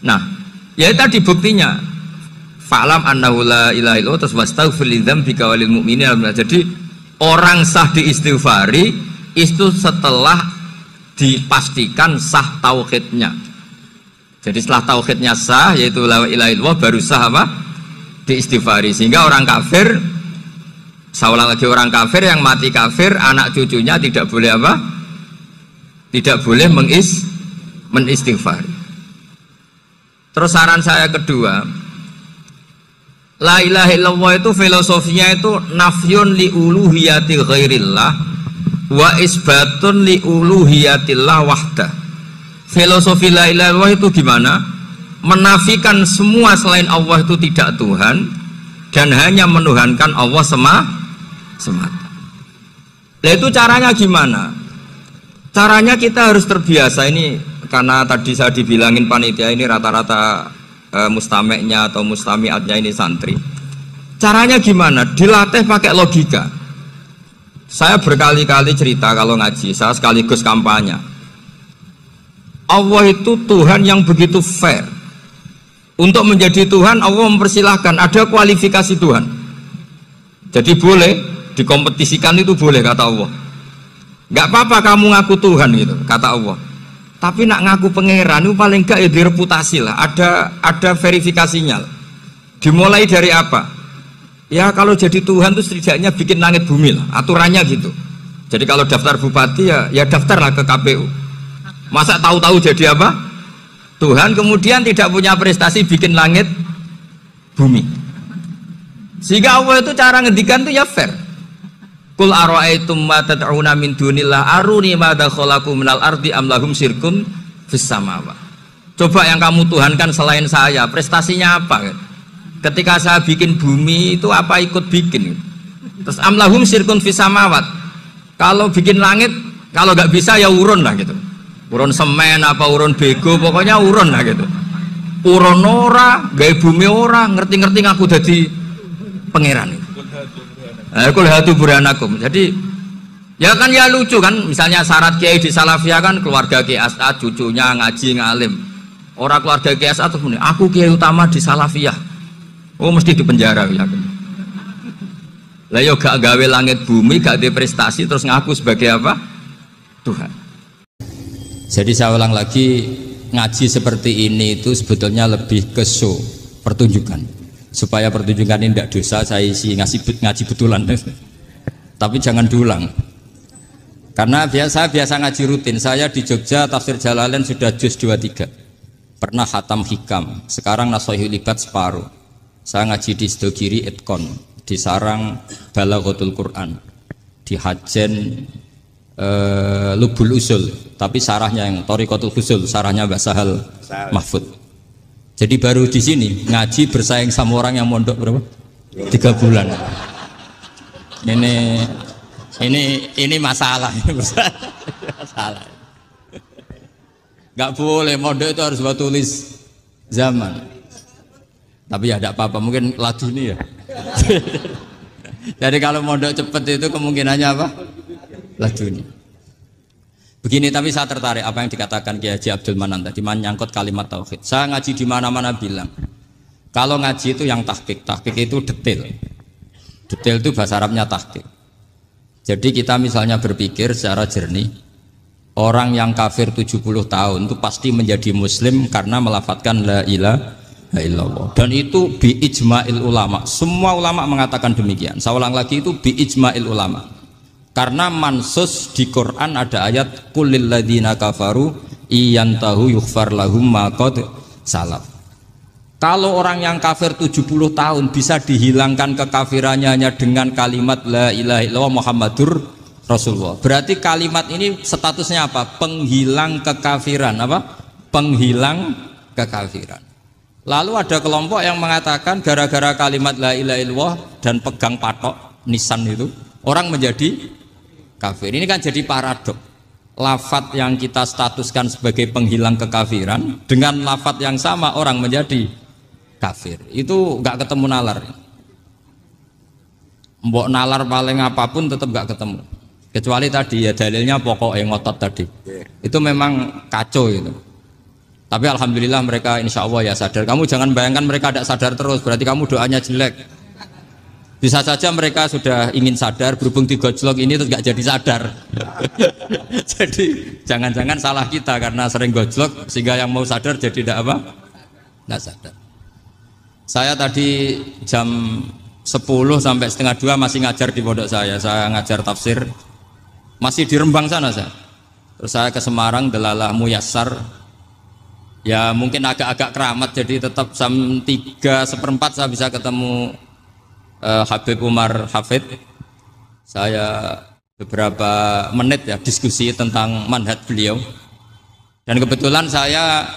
S2: Nah, ya tadi buktinya fa'lam annahu la ilaha illallah terus wastaghfir li dzambika walil mu'minina. Jadi orang sah diistighfari itu setelah dipastikan sah tauhidnya. Jadi setelah tauhidnya sah yaitu la ilaha illallah baru sah apa? Diistighfari. Sehingga orang kafir, saya ulang lagi, orang kafir yang mati kafir anak cucunya tidak boleh apa? Tidak boleh menistighfari. Terus saran saya kedua, la ilaha illallah itu filosofinya itu nafyun li uluhiyati ghairillah wa isbatun li uluhiyatillah wahdah. Filosofi la ilaha illallah itu gimana? Menafikan semua selain Allah itu tidak Tuhan dan hanya menuhankan Allah semata. Nah itu caranya gimana? Caranya kita harus terbiasa ini, karena tadi saya dibilangin panitia ini rata-rata mustameknya atau mustamiatnya ini santri. Caranya gimana? Dilatih pakai logika. Saya berkali-kali cerita kalau ngaji, saya sekaligus kampanye. Allah itu Tuhan yang begitu fair. Untuk menjadi Tuhan, Allah mempersilahkan, ada kualifikasi Tuhan. Jadi boleh dikompetisikan, itu boleh kata Allah. Gak apa-apa kamu ngaku Tuhan gitu, kata Allah. Tapi nak ngaku pangeran itu paling gak ya direputasi lah. Ada verifikasinya. Dimulai dari apa? Ya kalau jadi Tuhan itu setidaknya bikin langit bumi lah. Aturannya gitu. Jadi kalau daftar bupati ya daftarlah ke KPU. Masa tahu-tahu jadi apa? Tuhan kemudian tidak punya prestasi bikin langit bumi. Sehingga Allah itu cara ngendikan itu ya fair. Qul ara'aitum ma tad'una min dunillah aruni madza khalaqu minal ardi am lahum syirkun fis samawati. Coba yang kamu tuhankan selain saya, prestasinya apa? Ketika saya bikin bumi itu apa ikut bikin? Terus am lahum syirkun fis samawati. Kalau bikin langit, kalau nggak bisa ya urun lah gitu. Urun semen apa urun bego, pokoknya urun lah gitu. Urun ora, gawe bumi ora, ngerti-ngerti ngaku dadi pangeran itu. Kul hatu burhanakum. Jadi ya kan ya lucu kan, misalnya syarat kiai di Salafiyah kan keluarga Kiai As'ad, cucunya ngaji ngalim. Orang keluarga Kiai As'ad tuh muni, aku kiai utama di Salafiyah. Oh mesti di penjara ya. Lah yo gak gawe langit bumi, gak ada prestasi terus ngaku sebagai apa? Tuhan. Jadi saya ulang lagi, ngaji seperti ini itu sebetulnya lebih ke show, pertunjukan. Supaya pertunjukan ini tidak dosa, saya isi ngaji betulan. Tapi jangan diulang. Karena biasa ngaji rutin. Saya di Jogja tafsir Jalalain sudah juz 23. Pernah khatam hikam. Sekarang Nashihul Ibad separuh. Saya ngaji di Sedogiri Itkon, di Sarang Balaghatul Quran, di Hajen Lubul Usul. Tapi sarahnya yang Thariqatul Usul, sarahnya Mbah Sahal Mahfud. Jadi baru di sini ngaji bersaing sama orang yang mondok berapa? 3 bulan. Ini masalah, masalah. Gak boleh mondok itu harus buat tulis zaman. Tapi ya tidak apa-apa, mungkin lagi ini ya. Jadi kalau mondok cepat itu kemungkinannya apa? Lagi ini. Begini, tapi saya tertarik apa yang dikatakan Kiai Haji Abdul Manan tadi menyangkut kalimat tauhid. Saya ngaji di mana-mana bilang, kalau ngaji itu yang tahqiq itu detail. Detail itu bahasa Arabnya tahqiq. Jadi kita misalnya berpikir secara jernih, orang yang kafir 70 tahun itu pasti menjadi muslim karena melafadzkan la ilaha illallah. Dan itu bi ijma'il ulama. Semua ulama mengatakan demikian. Saya ulang lagi, itu bi ijma'il ulama. Karena mansus di Quran ada ayat kulil ladzina kafaru iyantahu yughfar lahum ma qad salaf. Kalau orang yang kafir 70 tahun bisa dihilangkan kekafirannya hanya dengan kalimat la ilaha illallah Muhammadur Rasulullah. Berarti kalimat ini statusnya apa? Penghilang kekafiran, apa? Penghilang kekafiran. Lalu ada kelompok yang mengatakan gara-gara kalimat la ilaha illallah dan pegang patok nisan itu orang menjadi kafir. Ini kan jadi paradok. Lafat yang kita statuskan sebagai penghilang kekafiran dengan lafat yang sama orang menjadi kafir. Itu nggak ketemu nalar. Mbok nalar paling apapun tetap nggak ketemu. Kecuali tadi ya dalilnya pokoknya ngotot tadi. Itu memang kacau itu. Tapi alhamdulillah mereka insya Allah ya sadar. Kamu jangan bayangkan mereka tidak sadar terus. Berarti kamu doanya jelek. Bisa saja mereka sudah ingin sadar, berhubung digojlok ini terus gak jadi sadar. Jadi jangan-jangan salah kita karena sering gojlok sehingga yang mau sadar jadi tidak apa? Tidak sadar. Saya tadi jam 10 sampai setengah 2 masih ngajar di pondok saya. Saya ngajar tafsir masih di Rembang sana saya. Terus saya ke Semarang, Delalah Muyassar. Ya mungkin agak-agak keramat, jadi tetap jam 3:4 saya bisa ketemu Habib Umar Hafid. Saya beberapa menit ya diskusi tentang manhaj beliau, dan kebetulan saya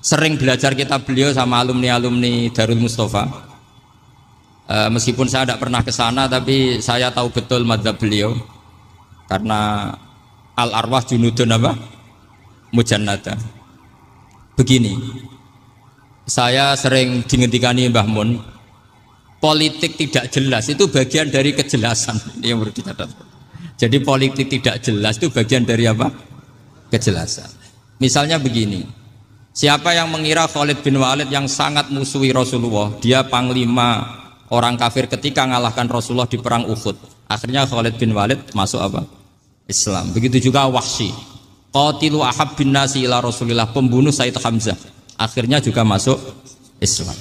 S2: sering belajar kitab beliau sama alumni-alumni Darul Mustafa. Meskipun saya tidak pernah ke sana, tapi saya tahu betul madzhab beliau karena al arwah junudun apa? Mujannada. Begini, saya sering dingendikani Mbah Mun, politik tidak jelas itu bagian dari kejelasan. Ini yang perlu dicatat. Jadi politik tidak jelas itu bagian dari apa? Kejelasan. Misalnya begini, siapa yang mengira Khalid bin Walid yang sangat musuhi Rasulullah, dia panglima orang kafir ketika ngalahkan Rasulullah di perang Uhud, akhirnya Khalid bin Walid masuk apa? Islam. Begitu juga Wahsy, qatilu ahabbin nasi ila Rasulillah, pembunuh Sayyid Hamzah, akhirnya juga masuk Islam.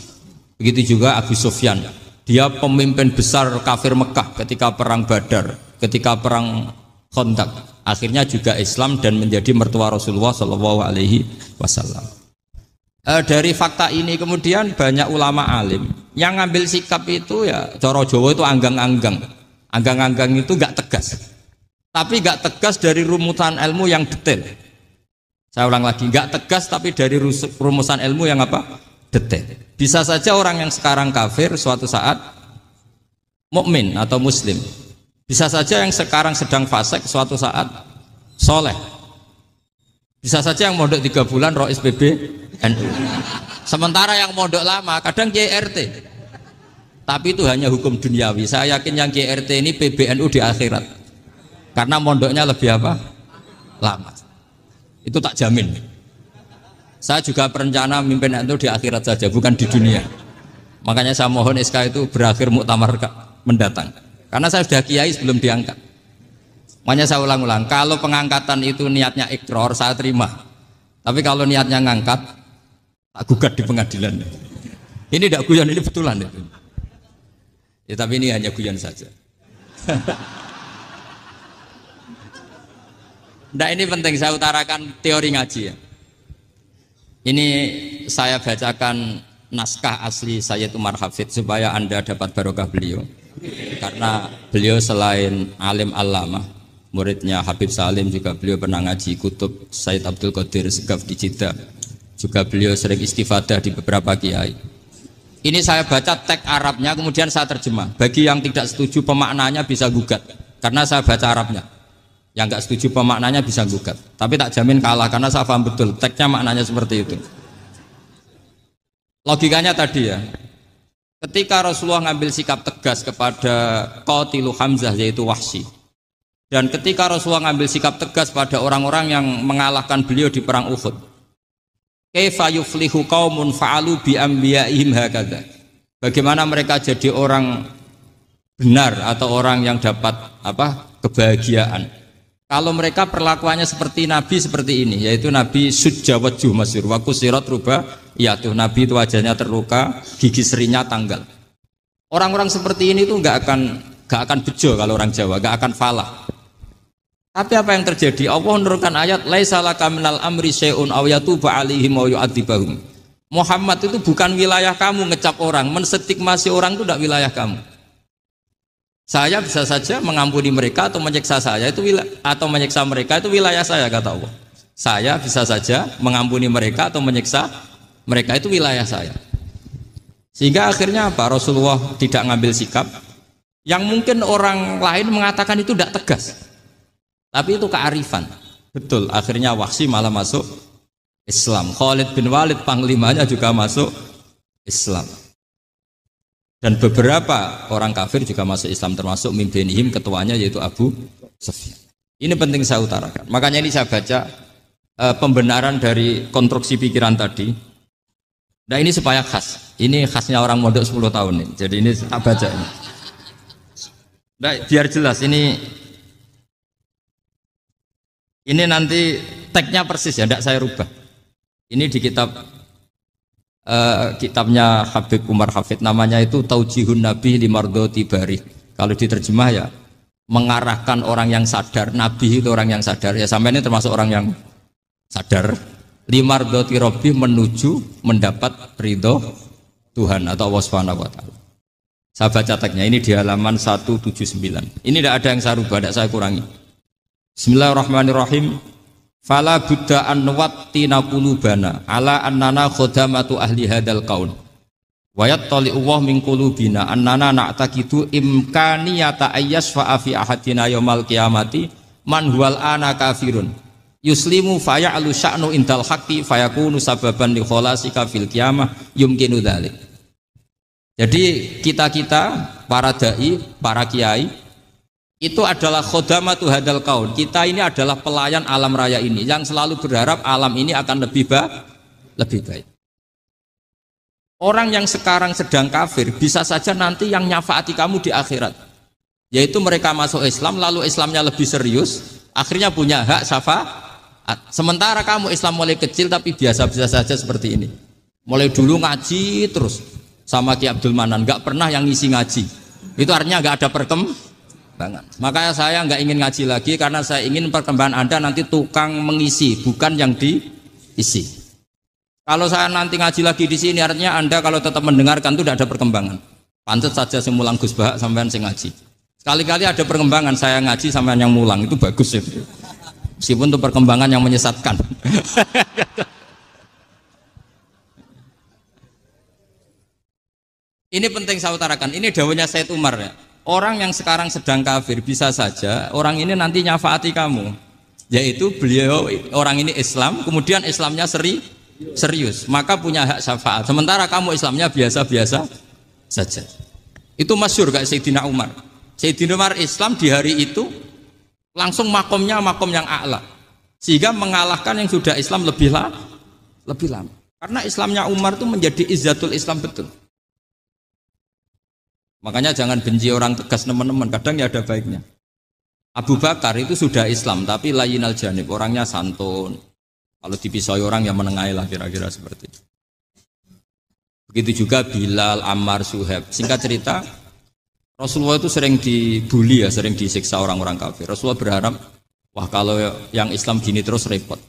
S2: Begitu juga Abu Sufyan, dia pemimpin besar kafir Mekah ketika perang Badar, ketika perang Khandaq, akhirnya juga Islam dan menjadi mertua Rasulullah Shallallahu Alaihi Wasallam. Dari fakta ini kemudian banyak ulama alim yang ngambil sikap itu ya coro Jawa itu anggang-anggang. Anggang-anggang itu gak tegas, tapi gak tegas dari rumusan ilmu yang detail. Saya ulang lagi, gak tegas tapi dari rumusan ilmu yang apa? Detail. Bisa saja orang yang sekarang kafir suatu saat mukmin atau muslim. Bisa saja yang sekarang sedang fasik suatu saat soleh. Bisa saja yang mondok 3 bulan Rois PB NU. Sementara yang mondok lama kadang KRT. Tapi itu hanya hukum duniawi. Saya yakin yang KRT ini PBNU di akhirat. Karena mondoknya lebih apa? Lama. Itu tak jamin. Saya juga berencana mimpin NU di akhirat saja, bukan di dunia. Makanya saya mohon SK itu berakhir muktamar mendatang. Karena saya sudah kiai sebelum diangkat. Makanya saya ulang-ulang, kalau pengangkatan itu niatnya ikrar, saya terima. Tapi kalau niatnya ngangkat, tak gugat di pengadilan. Ini tidak guyon, ini betulan itu. Ya, tapi ini hanya guyon saja. Nah, ini penting saya utarakan teori ngaji ya. Ini saya bacakan naskah asli Sayyid Umar Hafid supaya Anda dapat barokah beliau. Karena beliau selain alim allamah, muridnya Habib Salim, juga beliau pernah ngaji kutub Sayyid Abdul Qadir Segaf di Jeddah. Juga beliau sering istifadah di beberapa kiai. Ini saya baca teks Arabnya, kemudian saya terjemah. Bagi yang tidak setuju pemaknanya bisa gugat, karena saya baca Arabnya. Yang nggak setuju pemaknanya bisa gugat. Tapi tak jamin kalah, karena saya paham betul teksnya maknanya seperti itu. Logikanya tadi ya, ketika Rasulullah ngambil sikap tegas kepada qatilu Hamzah yaitu Wahsy, dan ketika Rasulullah ngambil sikap tegas pada orang-orang yang mengalahkan beliau di perang Uhud, kaifa yuflihu qaumun fa'alu bi anbiya'ihim hakadha, bagaimana mereka jadi orang benar atau orang yang dapat apa? Kebahagiaan kalau mereka perlakuannya seperti Nabi seperti ini, yaitu Nabi sujja wajhuh masyhur wa kusirat ruba, ya tuh Nabi itu wajahnya terluka, gigi serinya tanggal. Orang-orang seperti ini tuh nggak akan bejo kalau orang Jawa, nggak akan falah. Tapi apa yang terjadi? Allah menurunkan ayat laisa laka minal amri syai'un aw yatuba 'alaihim aw yu'adzibahum. Muhammad itu bukan wilayah kamu ngecap orang, menstigmasi orang itu tidak wilayah kamu. Saya bisa saja mengampuni mereka atau menyiksa saya itu atau menyiksa mereka itu wilayah saya, kata Allah. Saya bisa saja mengampuni mereka atau menyiksa mereka itu wilayah saya. Sehingga akhirnya apa? Rasulullah tidak ngambil sikap yang mungkin orang lain mengatakan itu tidak tegas. Tapi itu kearifan. Betul, akhirnya Wahsy malah masuk Islam. Khalid bin Walid panglimanya juga masuk Islam. Dan beberapa orang kafir juga masuk Islam, termasuk mimpinihim, ketuanya yaitu Abu Sufyan. Ini penting saya utarakan. Makanya ini saya baca pembenaran dari konstruksi pikiran tadi. Nah ini supaya khas. Ini khasnya orang mondok 10 tahun nih. Jadi ini tak baca ini. Nah, biar jelas ini nanti teksnya persis ya, tidak saya rubah. Ini di kitabnya Habib Umar Hafid, namanya itu Taujihun Nabi Limardoti Bari. Kalau diterjemah ya mengarahkan orang yang sadar. Nabi itu orang yang sadar ya, sampai ini termasuk orang yang sadar. Limardoti Robbi, menuju mendapat ridho Tuhan atau Allah Subhanahu wa Ta'ala. Saya baca teksnya ini di halaman 179. Ini tidak ada yang saya rubah, tidak saya kurangi. Bismillahirrahmanirrahim. Fala buddha an wattina qulubana ala annana khodamatu ahli hadal qaul Wa yattali Allah min qulubina annana na'taqidu imkaniyata ayyasfa fi ahadina yaumal qiyamati man huwal ana kafirun yuslimu faya'lu sya'nu indal haqqi fayakunu sababan li khalasika fil qiyamah yumkinu dzalik. Jadi kita-kita para dai, para kiai itu adalah khodamatu hadal kaun. Kita ini adalah pelayan alam raya ini yang selalu berharap alam ini akan lebih baik. Orang yang sekarang sedang kafir bisa saja nanti yang nyafaati kamu di akhirat, yaitu mereka masuk Islam lalu Islamnya lebih serius, akhirnya punya hak syafaat. Sementara kamu Islam mulai kecil tapi biasa-biasa saja seperti ini, mulai dulu ngaji terus sama Ki Abdul Manan, nggak pernah yang ngisi ngaji, itu artinya nggak ada perkembangan. Makanya saya nggak ingin ngaji lagi karena saya ingin perkembangan Anda nanti tukang mengisi, bukan yang diisi. Kalau saya nanti ngaji lagi di sini, artinya Anda kalau tetap mendengarkan itu tidak ada perkembangan. Pantas saja semulang Gus Bahak sampean sing ngaji. Sekali-kali ada perkembangan, saya ngaji sampean yang mulang, itu bagus ya. Meskipun itu perkembangan yang menyesatkan. Ini penting saya utarakan. Ini dawuhnya Said Umar ya. Orang yang sekarang sedang kafir bisa saja orang ini nanti nyafaati kamu. Yaitu beliau orang ini Islam, kemudian Islamnya serius, maka punya hak syafaat. Sementara kamu Islamnya biasa-biasa saja. Itu masyhur kayak Sayyidina Umar. Sayyidina Umar Islam di hari itu langsung makomnya makom yang a'la, sehingga mengalahkan yang sudah Islam lebih lama. Karena Islamnya Umar itu menjadi izzatul Islam betul. Makanya jangan benci orang tegas teman-teman, kadang ya ada baiknya. Abu Bakar itu sudah Islam tapi layinal janib, orangnya santun. Kalau dipisah orang yang menengahi lah kira-kira seperti itu. Begitu juga Bilal, Ammar, Suhaib. Singkat cerita, Rasulullah itu sering dibully ya, sering disiksa orang-orang kafir. Rasulullah berharap, wah kalau yang Islam gini terus repot.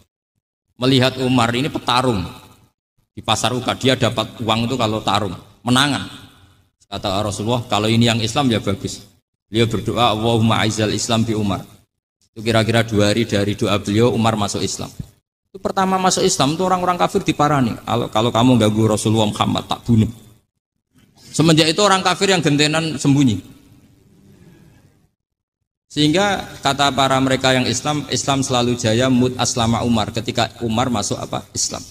S2: Melihat Umar ini petarung di pasar Uka, dia dapat uang itu kalau tarung, menangan. Kata Rasulullah, kalau ini yang Islam ya bagus. Beliau berdoa, Allahumma aizal Islam bi Umar. Itu kira-kira 2 hari dari doa beliau, Umar masuk Islam. Itu pertama masuk Islam itu orang-orang kafir diparani. Kalau kamu ganggu Rasulullah Muhammad tak bunuh. Semenjak itu orang kafir yang gentenan sembunyi. Sehingga kata para mereka yang Islam selalu jaya mut aslama Umar ketika Umar masuk Islam.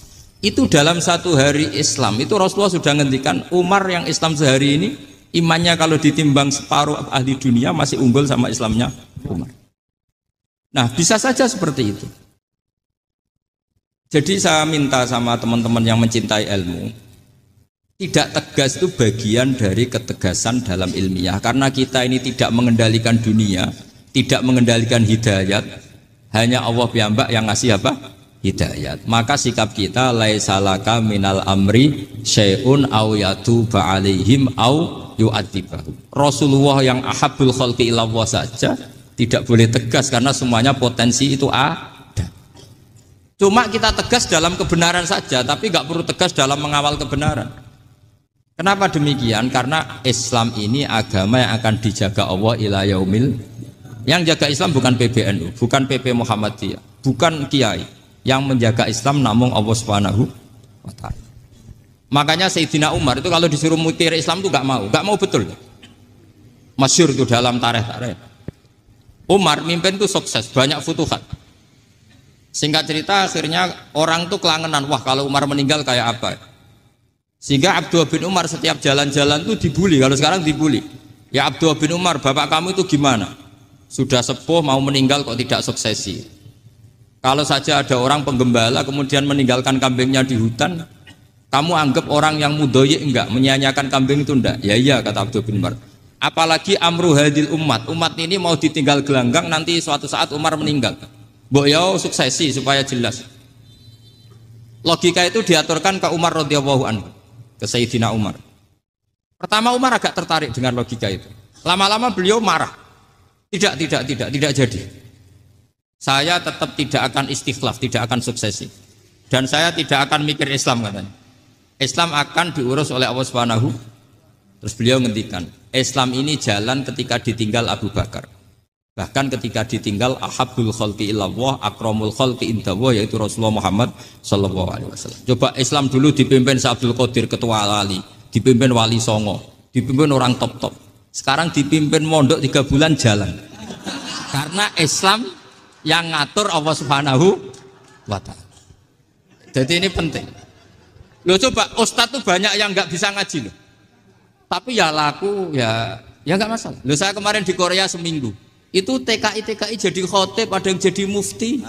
S2: Itu dalam 1 hari Islam itu Rasulullah sudah ngendikan Umar yang Islam sehari ini imannya kalau ditimbang separuh ahli dunia masih unggul sama Islamnya Umar. Nah bisa saja seperti itu. Jadi saya minta sama teman-teman yang mencintai ilmu, tidak tegas itu bagian dari ketegasan dalam ilmiah. Karena kita ini tidak mengendalikan dunia, tidak mengendalikan hidayat, hanya Allah piyambak yang ngasih hidayat. Maka sikap kita laisalaka minal amri syai'un aw yatuba alaihim aw yu'adzibahum. Rasulullah yang ahabbul khalqi ilallah saja tidak boleh tegas karena semuanya potensi itu Cuma kita tegas dalam kebenaran saja, tapi nggak perlu tegas dalam mengawal kebenaran. Kenapa demikian? Karena Islam ini agama yang akan dijaga Allah ila yaumil. Yang jaga Islam bukan PBNU, bukan PP Muhammadiyah, bukan kiai. Yang menjaga Islam namun Allah Subhanahu wa ta'ala. Makanya Sayyidina Umar itu kalau disuruh mutir Islam itu nggak mau betul. Masyhur itu dalam tarikh. Umar mimpin itu sukses, banyak futuhat. Singkat cerita akhirnya orang tuh kelangenan, wah kalau Umar meninggal kayak apa. Sehingga Abdullah bin Umar setiap jalan-jalan tuh dibully, kalau sekarang dibully. Ya Abdullah bin Umar, bapak kamu itu gimana? Sudah sepuh mau meninggal kok tidak suksesi. Kalau saja ada orang penggembala kemudian meninggalkan kambingnya di hutan, kamu anggap orang yang mudoyik enggak, menyia-nyiakan kambing itu enggak? Ya iya kata Abdullah bin Umar. Apalagi amru hadil umat ini mau ditinggal gelanggang nanti suatu saat Umar meninggal. Mbok yo suksesi supaya jelas. Logika itu diaturkan ke Umar radhiyallahu anhu, ke Sayyidina Umar. Pertama Umar agak tertarik dengan logika itu. Lama-lama beliau marah. Tidak jadi. Saya tetap tidak akan istikhlaf, tidak akan suksesi. Dan saya tidak akan mikir Islam katanya. Islam akan diurus oleh Allah Subhanahu. Terus beliau ngendikan, Islam ini jalan ketika ditinggal Abu Bakar. Bahkan ketika ditinggal ahabbul khalqi illallah akramul khalqi indallah, yaitu Rasulullah Muhammad sallallahu alaihi wasallam. Coba Islam dulu dipimpin Abdul Qadir ketua wali, dipimpin wali songo, dipimpin orang top-top. Sekarang dipimpin mondok 3 bulan jalan. Karena Islam yang ngatur Allah Subhanahu wa ta'ala. Jadi ini penting. Loh coba ustadz tuh banyak yang nggak bisa ngaji loh. Tapi ya laku ya nggak masalah. Loh saya kemarin di Korea seminggu. Itu TKI jadi khotib, ada yang jadi mufti,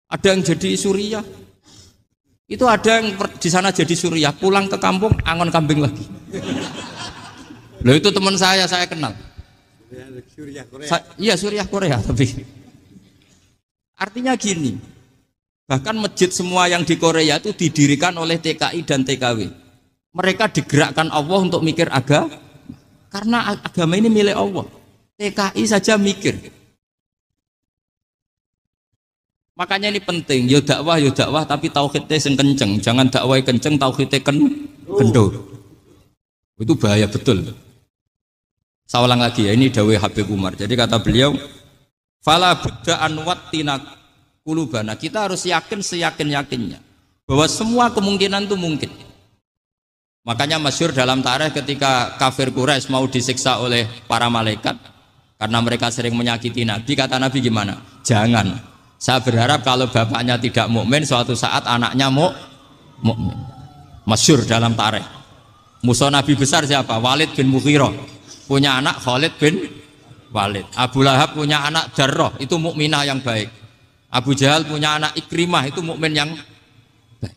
S2: ada yang jadi suriah. Itu ada yang di sana jadi suriah, pulang ke kampung angon kambing lagi. Loh itu teman saya kenal. Iya suriah Korea tapi. Artinya gini, bahkan masjid semua yang di Korea itu didirikan oleh TKI dan TKW. Mereka digerakkan Allah untuk mikir karena agama ini milik Allah. TKI saja mikir. Makanya ini penting, yo dakwah tapi tauhidnya sing kenceng, jangan dakwah kenceng tauhidnya kendor. Itu bahaya betul. Saya ulang lagi ya, ini dawuh Habib Umar. Jadi kata beliau, fala budda an wattina qulubana. Kita harus yakin seyakin-yakinnya bahwa semua kemungkinan itu mungkin. Makanya masyhur dalam tarikh ketika kafir Quraisy mau disiksa oleh para malaikat karena mereka sering menyakiti Nabi, kata Nabi gimana? Jangan. Saya berharap kalau bapaknya tidak mukmin, suatu saat anaknya mukmin. Masyhur dalam tarikh. Musuh Nabi besar siapa? Walid bin Mughirah. Punya anak Khalid bin Walid. Abu Lahab punya anak Jarrah, itu mukminah yang baik. Abu Jahal punya anak Ikrimah, itu mukmin yang baik.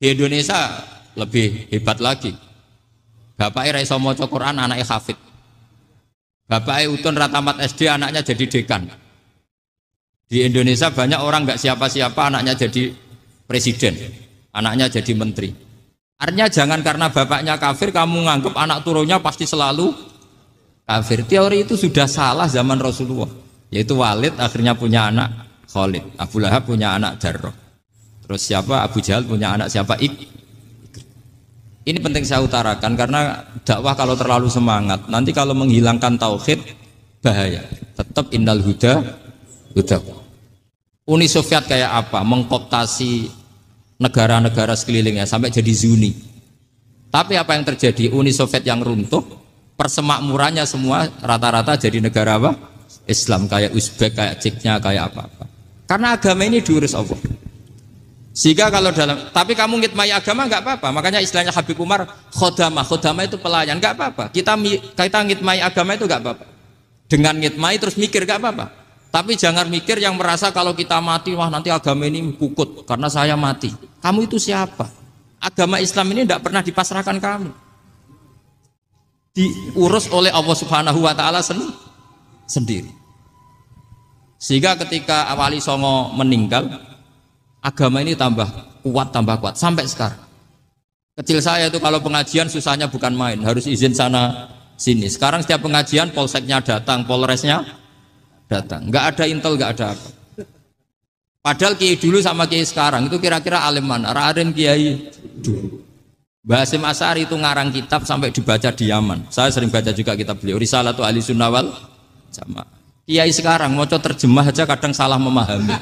S2: Di Indonesia lebih hebat lagi. Bapaknya ra iso maca Quran, anaknya hafid. Bapaknya Utun Ratamat SD, anaknya jadi dekan. Di Indonesia banyak orang nggak siapa-siapa, anaknya jadi presiden, anaknya jadi menteri. Artinya jangan karena bapaknya kafir kamu nganggap anak turunnya pasti selalu kafir. Teori itu sudah salah zaman Rasulullah. Yaitu Walid akhirnya punya anak Khalid, Abu Lahab punya anak Jarrah. Terus siapa? Abu Jahal punya anak siapa? Ini penting saya utarakan karena dakwah kalau terlalu semangat, nanti kalau menghilangkan tauhid bahaya. Tetap innal huda. Uni Soviet kayak apa? Mengkooptasi negara-negara sekelilingnya sampai jadi Zuni. Tapi apa yang terjadi? Uni Soviet yang runtuh, persemakmurannya semua rata-rata jadi negara apa? Islam, kayak Uzbek, kayak Ceknya, kayak apa-apa. Karena agama ini diurus Allah. Sehingga kalau tapi kamu ngitmai agama nggak apa-apa. Makanya istilahnya Habib Umar, khodamah itu pelayan, nggak apa-apa. Kita ngitmai agama itu nggak apa-apa. Dengan ngitmai terus mikir nggak apa-apa. Tapi jangan mikir yang merasa kalau kita mati, wah nanti agama ini kukut karena saya mati. Kamu itu siapa? Agama Islam ini tidak pernah dipasrahkan kamu. Diurus oleh Allah Subhanahu wa ta'ala sendiri. Sehingga ketika Wali Songo meninggal, agama ini tambah kuat sampai sekarang. Kecil saya itu kalau pengajian susahnya bukan main, harus izin sana sini. Sekarang setiap pengajian polseknya datang, polresnya datang, nggak ada intel, nggak ada apa. Padahal kiai dulu sama kiai sekarang itu kira-kira alim mana? Raden kiai dulu. Mbah Hasyim Asy'ari itu ngarang kitab sampai dibaca di Yaman. Saya sering baca juga kitab beliau, Risalatu Ahli Sunnah wal Jamaah. Kiai sekarang mau terjemah aja kadang salah memahami.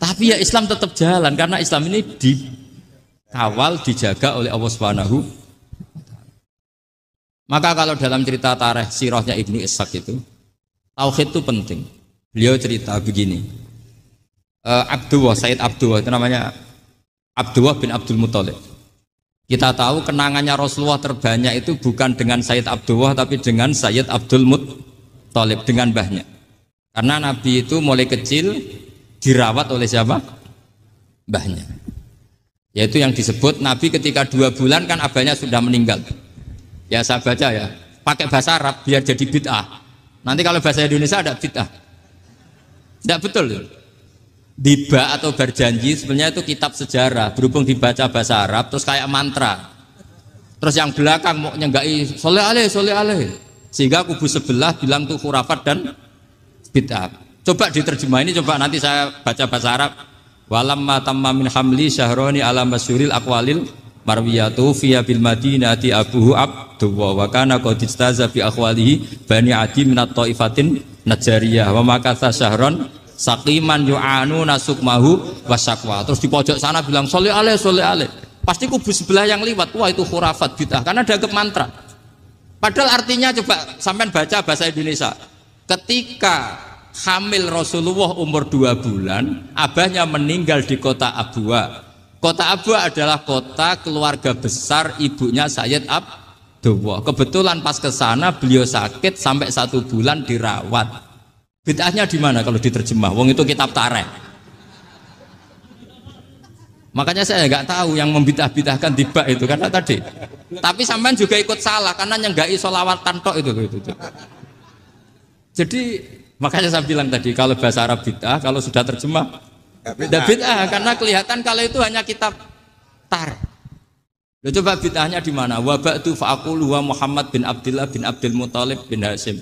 S2: Tapi ya Islam tetap jalan karena Islam ini dikawal, dijaga oleh Allah Subhanahu. Maka kalau dalam cerita tarikh sirahnya Ibnu Ishaq itu, tauhid itu penting. Beliau cerita begini, Sayyid Abdullah itu namanya Abdullah bin Abdul Muthalib. Kita tahu kenangannya Rasulullah terbanyak itu bukan dengan Sayyid Abdullah tapi dengan Sayyid Abdul Muthalib, dengan mbahnya. Karena Nabi itu mulai kecil dirawat oleh siapa? Mbahnya. Yaitu yang disebut Nabi ketika 2 bulan kan abahnya sudah meninggal. Ya saya baca ya, pakai bahasa Arab biar jadi bid'ah. Nanti kalau bahasa Indonesia ada bid'ah. Tidak betul. Diba atau berjanji sebenarnya itu kitab sejarah, berhubung dibaca bahasa Arab terus kayak mantra. Terus yang belakang mau nyenggai soleh aleh. Sehingga kubu sebelah bilang tuh khurafat dan bid'ah. Coba diterjemah ini, coba nanti saya baca bahasa Arab. Walamma tamma min hamli syahroni ala masyuril aqwalil marwiyatu fiya bil madinati abuhu abdullah wa kana qad istaza bi akhwalihi bani adi minat taifatin najariyah wa makatha syahron saqiman yu'anu nasukmahu wasaqwa. Terus di pojok sana bilang soleh aleh.
S3: Pasti kubu sebelah yang liwat, wah itu khurafat bid'ah karena dianggap mantra. Padahal artinya coba sampean baca bahasa Indonesia. Ketika hamil Rasulullah umur 2 bulan, abahnya meninggal di kota Abwa. Kota Abwa adalah kota keluarga besar ibunya Sayyid Abdullah. Kebetulan pas ke sana beliau sakit sampai 1 bulan dirawat. Bid'ahnya di mana kalau diterjemah? Wong itu kitab tarikh. Makanya saya nggak tahu yang membidah-bidahkan tiba itu karena tadi. Tapi sampean juga ikut salah karena nyenggai sholawat tantok itu. Jadi makanya saya bilang tadi kalau bahasa Arab bid'ah, kalau sudah terjemah bid'ah karena kelihatan kalau itu hanya kitab tar. Loh, coba bid'ahnya di mana? Wa ba'du fa'aqulu wa Muhammad bin Abdullah bin Abdul Muthalib bin Hasyim.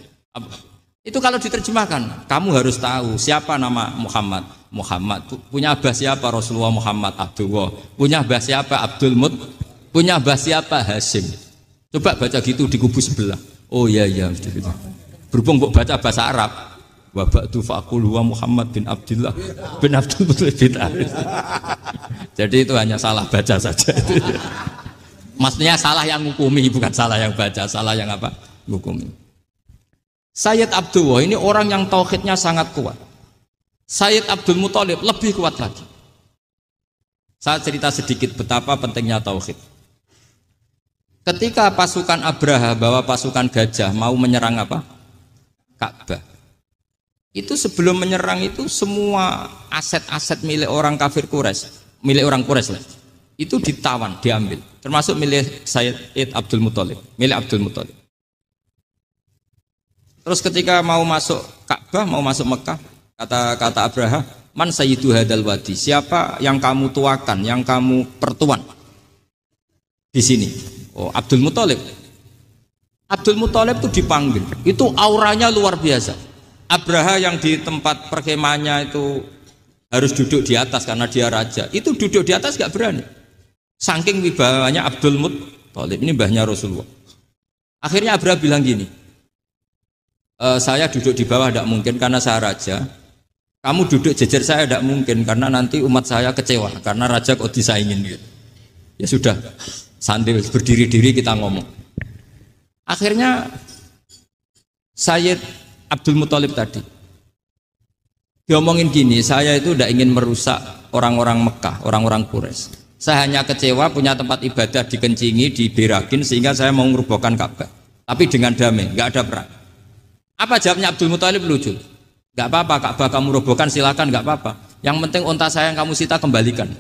S3: Itu kalau diterjemahkan, kamu harus tahu siapa nama Muhammad. Muhammad punya abah siapa? Rasulullah Muhammad Abdullah. Punya abah siapa? Abdul Mut. Punya abah siapa? Hasyim. Coba baca gitu di kubu sebelah. Oh iya gitu. Berhubung kok baca bahasa Arab. Wa ba'du fa'aqulu wa Muhammad bin Abdullah bin Abdul Muthalib bin Hasyim. Jadi itu hanya salah baca saja. Maksudnya salah yang hukumi, bukan salah yang baca, salah yang apa? Hukumi. Sayyid Abdullah ini orang yang tauhidnya sangat kuat. Sayyid Abdul Muthalib lebih kuat lagi. Saya cerita sedikit betapa pentingnya tauhid. Ketika pasukan Abraha bawa pasukan gajah mau menyerang apa? Ka'bah. Itu sebelum menyerang itu semua aset-aset milik orang kafir Quraisy, milik orang Quraisy lah. Itu ditawan, diambil. Termasuk milik Sayyid Abdul Muthalib, milik Abdul Muthalib. Terus ketika mau masuk Ka'bah, mau masuk Mekah, kata Abraha, man sayyidu hadal wadi, siapa yang kamu tuakan, yang kamu pertuan di sini? Oh, Abdul Muthalib. Abdul Muthalib itu dipanggil, itu auranya luar biasa. Abraha yang di tempat perkemahannya itu harus duduk di atas karena dia raja, itu duduk di atas gak berani. Saking wibawanya Abdul Muthalib, ini mbahnya Rasulullah. Akhirnya Abraha bilang gini, saya duduk di bawah tidak mungkin karena saya raja. Kamu duduk jejer saya tidak mungkin karena nanti umat saya kecewa karena raja kok disaingin gitu. Ya sudah, sambil berdiri-diri kita ngomong. Akhirnya Sayyid Abdul Muthalib tadi diomongin gini, saya itu tidak ingin merusak orang-orang Mekah, orang-orang Quraisy. Saya hanya kecewa punya tempat ibadah dikencingi, diberakin sehingga saya mau merubuhkan Ka'bah. Tapi dengan damai, nggak ada perang. Apa jawabnya Abdul Muthalib? Lucu. Gak apa-apa, Ka'bah kamu robohkan silakan, gak apa-apa. Yang penting unta saya yang kamu sita kembalikan.